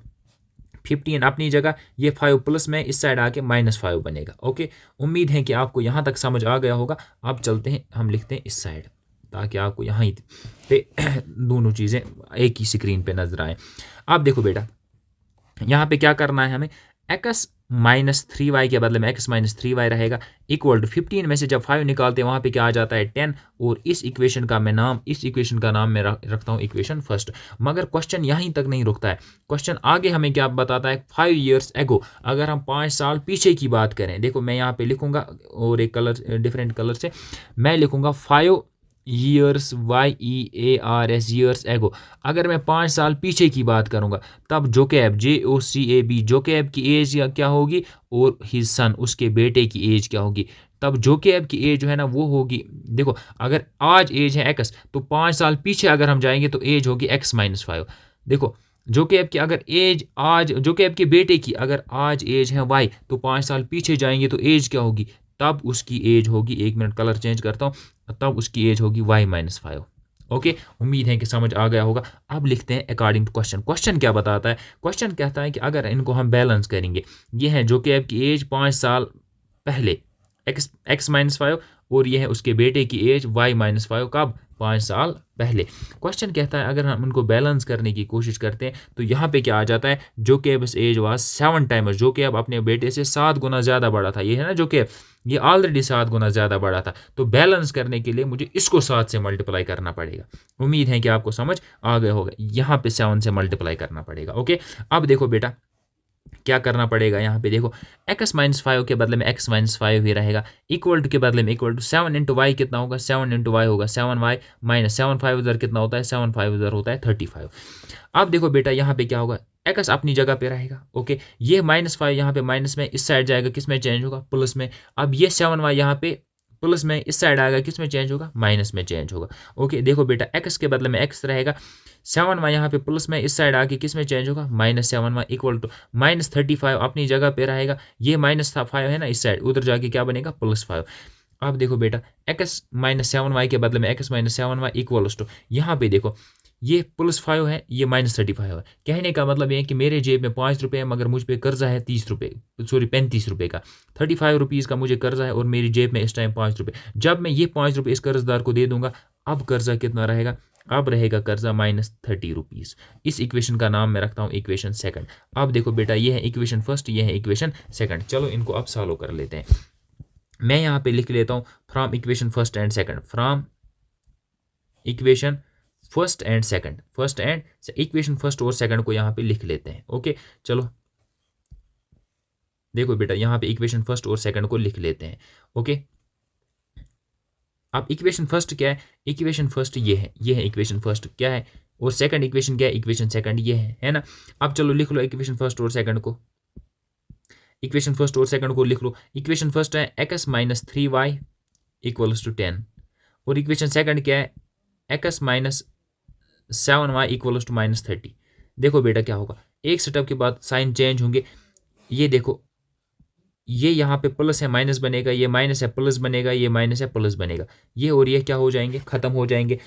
15 अपनी जगह, ये 5 प्लस में इस साइड आके -5 बनेगा। ओके, उम्मीद है कि आपको यहाँ तक समझ आ गया होगा। अब चलते हैं, हम लिखते हैं इस साइड ताकि आपको यहाँ पे दोनों चीज़ें एक ही स्क्रीन पे नजर आए। अब देखो बेटा यहाँ पे क्या करना है हमें, x -3y के बदले में x -3y रहेगा इक्वल टू 15 में से जब 5 निकालते हैं वहाँ पे क्या आ जाता है 10, और इस इक्वेशन का नाम मैं रखता हूँ इक्वेशन फर्स्ट। मगर क्वेश्चन यहीं तक नहीं रुकता है, क्वेश्चन आगे हमें क्या बताता है, 5 years ago, अगर हम 5 साल पीछे की बात करें। देखो मैं यहाँ पे लिखूंगा और एक कलर, डिफरेंट कलर से मैं लिखूंगा 5 years, YEARS years ago। अगर मैं 5 साल पीछे की बात करूंगा तब जोकैब, JOCAB, जोकैब की एज क्या होगी और हिज सन, उसके बेटे की एज क्या होगी। तब जोकैब की एज जो है ना वो होगी, देखो अगर आज एज है x तो 5 साल पीछे अगर हम जाएंगे तो एज होगी x -5। देखो जोकैब की अगर एज आज, जोकैब के बेटे की अगर आज एज है y तो 5 साल पीछे जाएंगे तो एज क्या होगी, तब उसकी एज होगी, एक मिनट कलर चेंज करता हूँ, तब उसकी एज होगी y -5। ओके, उम्मीद है कि समझ आ गया होगा। अब लिखते हैं अकॉर्डिंग टू क्वेश्चन। क्वेश्चन क्या बताता है, क्वेश्चन कहता है कि अगर इनको हम बैलेंस करेंगे, ये है जोकैब की एज 5 साल पहले x -5 और ये है उसके बेटे की एज y -5 कब, 5 साल पहले। क्वेश्चन कहता है अगर हम उनको बैलेंस करने की कोशिश करते हैं तो यहाँ पे क्या आ जाता है, जोकैब एज वाज 7 टाइम्स, जोकैब अपने बेटे से 7 गुना ज़्यादा बड़ा था। ये है ना जोकैब, ये ऑलरेडी 7 गुना ज़्यादा बड़ा था, तो बैलेंस करने के लिए मुझे इसको 7 से मल्टीप्लाई करना पड़ेगा। उम्मीद है कि आपको समझ आ गया होगा, यहाँ पे 7 से मल्टीप्लाई करना पड़ेगा। ओके, अब देखो बेटा क्या करना पड़ेगा, यहाँ पे देखो x -5 के बदले में x -5 ही रहेगा, इक्वल टू के बदले में इक्वल टू 7 इंटू वाई कितना होगा, 7 इंटू वाई होगा 7y माइनस 7 5 उधर कितना होता है, 7 5 उधर होता है 35। अब देखो बेटा यहाँ पे क्या होगा, x अपनी जगह पे रहेगा। ओके, ये -5 यहाँ पे माइनस में इस साइड जाएगा, किस में चेंज होगा, प्लस में। अब ये 7y यहाँ पे प्लस में इस साइड आएगा, किस में चेंज होगा, माइनस में चेंज होगा। ओके, देखो बेटा x के बदले में x रहेगा, 7y यहाँ पे प्लस में इस साइड आके किस में चेंज होगा, -7y इक्वल टू -35 अपनी जगह पे रहेगा। ये -5 है ना इस साइड, उधर जाके क्या बनेगा, +5। अब देखो बेटा x -7y के बदले में x -7y इक्वल्स टू, यहाँ पे देखो ये +5 है, ये -35 है। कहने का मतलब ये है कि मेरे जेब में 5 रुपये है मगर मुझ पे कर्जा है 30 रुपये, सॉरी 35 रुपये का, 35 रुपीज़ का मुझे कर्जा है और मेरी जेब में इस टाइम 5 रुपये। जब मैं ये 5 रुपये इस कर्जदार को दे दूंगा, अब कर्जा कितना रहेगा, अब रहेगा कर्जा -30 रुपीज़। इस इक्वेशन का नाम मैं रखता हूँ इक्वेशन सेकंड। अब देखो बेटा ये है इक्वेशन फर्स्ट, ये है इक्वेशन सेकंड। चलो इनको अब सॉल्व कर लेते हैं। मैं यहाँ पे लिख लेता हूँ from equation first and second, from equation first and second, first and equation first और सेकंड को यहाँ पे लिख लेते हैं। ओके, चलो देखो बेटा यहाँ पे इक्वेशन फर्स्ट और सेकंड को लिख लेते हैं। ओके, अब इक्वेशन फर्स्ट क्या है, इक्वेशन फर्स्ट ये है इक्वेशन फर्स्ट क्या है, और सेकंड इक्वेशन क्या है, इक्वेशन सेकंड ये है ना। अब चलो लिख लो इक्वेशन फर्स्ट और सेकंड को, इक्वेशन फर्स्ट और सेकंड को लिख लो। इक्वेशन फर्स्ट है x -3y इक्वल्स टू 10, और इक्वेशन सेकंड क्या है, x -7y इक्वल्स टू -30। देखो बेटा क्या होगा, एक स्टेप के बाद साइन चेंज होंगे। ये देखो ये यहाँ पे प्लस है माइनस बनेगा, ये माइनस है प्लस बनेगा, ये माइनस है प्लस बनेगा, ये और ये क्या हो जाएंगे, खत्म हो जाएंगे।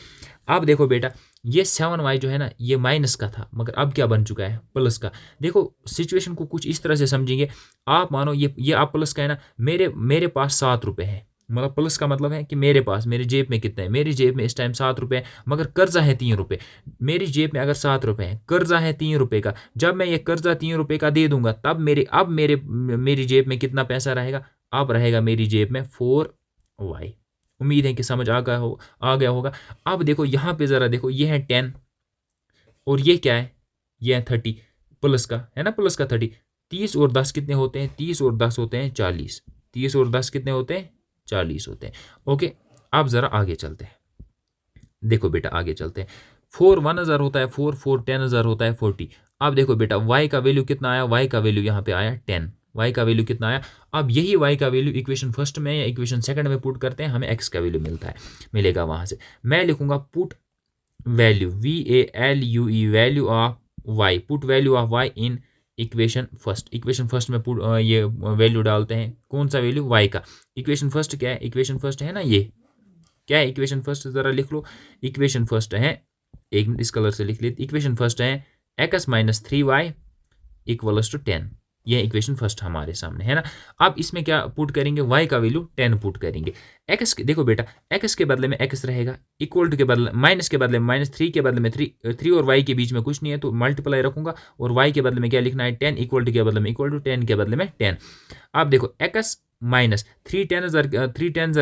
अब देखो बेटा ये 7y जो है ना ये माइनस का था मगर अब क्या बन चुका है, प्लस का। देखो सिचुएशन को कुछ इस तरह से समझेंगे आप, मानो ये आप प्लस का है ना, मेरे पास 7 रुपये है मतलब प्लस का मतलब है कि मेरे पास, मेरी जेब में कितना है, मेरी जेब में इस टाइम 7 रुपये है, मगर कर्जा है 3 रुपये। मेरी जेब में अगर 7 रुपये है, कर्जा है 3 रुपये का, जब मैं ये कर्जा 3 रुपये का दे दूंगा तब मेरी जेब में कितना पैसा रहेगा? अब रहेगा मेरी जेब में 4y। उम्मीद है कि समझ आ गया होगा। अब देखो यहाँ पे ज़रा देखो, ये है 10 और ये क्या है, ये है 30, प्लस का है ना, प्लस का 30। 30 और 10 कितने होते हैं? 30 और 10 होते हैं 40। 30 और 10 कितने होते हैं? 40 होते हैं। ओके, अब ज़रा आगे चलते हैं। देखो बेटा आगे चलते हैं। 4 1000 होता है, 4 4 10,000 होता है 40। अब देखो बेटा y का वैल्यू कितना आया? y का वैल्यू यहाँ पे आया 10। y का वैल्यू कितना आया? अब यही y का वैल्यू इक्वेशन फर्स्ट में या इक्वेशन सेकंड में पुट करते हैं, हमें x का वैल्यू मिलेगा वहाँ से। मैं लिखूंगा put value VALUE value of y, put value of y in equation first. Equation first में पुट ये वैल्यू डालते हैं। कौन सा वैल्यू? y का। इक्वेशन फर्स्ट क्या है? इक्वेशन फर्स्ट है ना, ये क्या है इक्वेशन फर्स्ट? ज़रा लिख लो। इक्वेशन फर्स्ट है, एक मिनट इस कलर से लिख लेते। इक्वेशन फर्स्ट है x minus 3y equals to 10। यह इक्वेशन फर्स्ट हमारे सामने है ना। अब इसमें क्या पुट करेंगे? y का वैल्यू 10 पुट करेंगे। x देखो बेटा, x के बदले में x रहेगा, इक्वल टू के बदले माइनस के बदले में माइनस, 3 के बदले में 3 और y के बीच में कुछ नहीं है तो मल्टीप्लाई रखूंगा, और y के बदले में क्या लिखना है? 10, इक्वल टू के बदले में इक्वल टू, 10 के बदले में 10। अब देखो x माइनस 3 10,000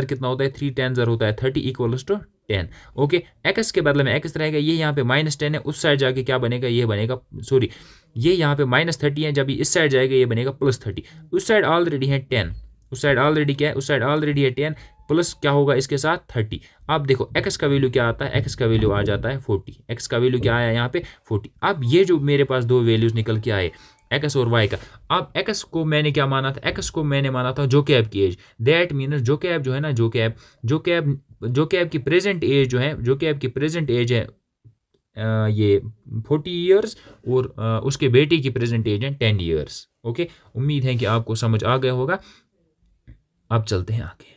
कितना होता है? 3 10,000 होता है 30 इक्वल्स टू 10। ओके, x के बदले में x रहेगा, ये यहाँ पे -10 है, उस साइड जाके क्या बनेगा? ये बनेगा, सॉरी, ये यहाँ पे -30 है, जब इस साइड जाएगा ये बनेगा +30। उस साइड ऑलरेडी है 10, उस साइड ऑलरेडी क्या है? उस साइड ऑलरेडी है 10, प्लस क्या होगा इसके साथ? 30। अब देखो x का वैल्यू क्या आता है? x का वैल्यू आ जाता है 40। x का वैल्यू क्या आया यहाँ पे? 40। अब ये जो मेरे पास दो वैल्यूज निकल के आए, x और y का। अब x को मैंने क्या माना था? x को मैंने माना था जोकैब की एज। दैट मीन्स जोकैब जो है ना, जोकैब की प्रेजेंट एज जो है, जोकैब की प्रेजेंट एज है ये 40 ईयर्स, और उसके बेटे की प्रेजेंट एज है 10 ईयर्स। ओके, उम्मीद है कि आपको समझ आ गया होगा। अब चलते हैं आगे।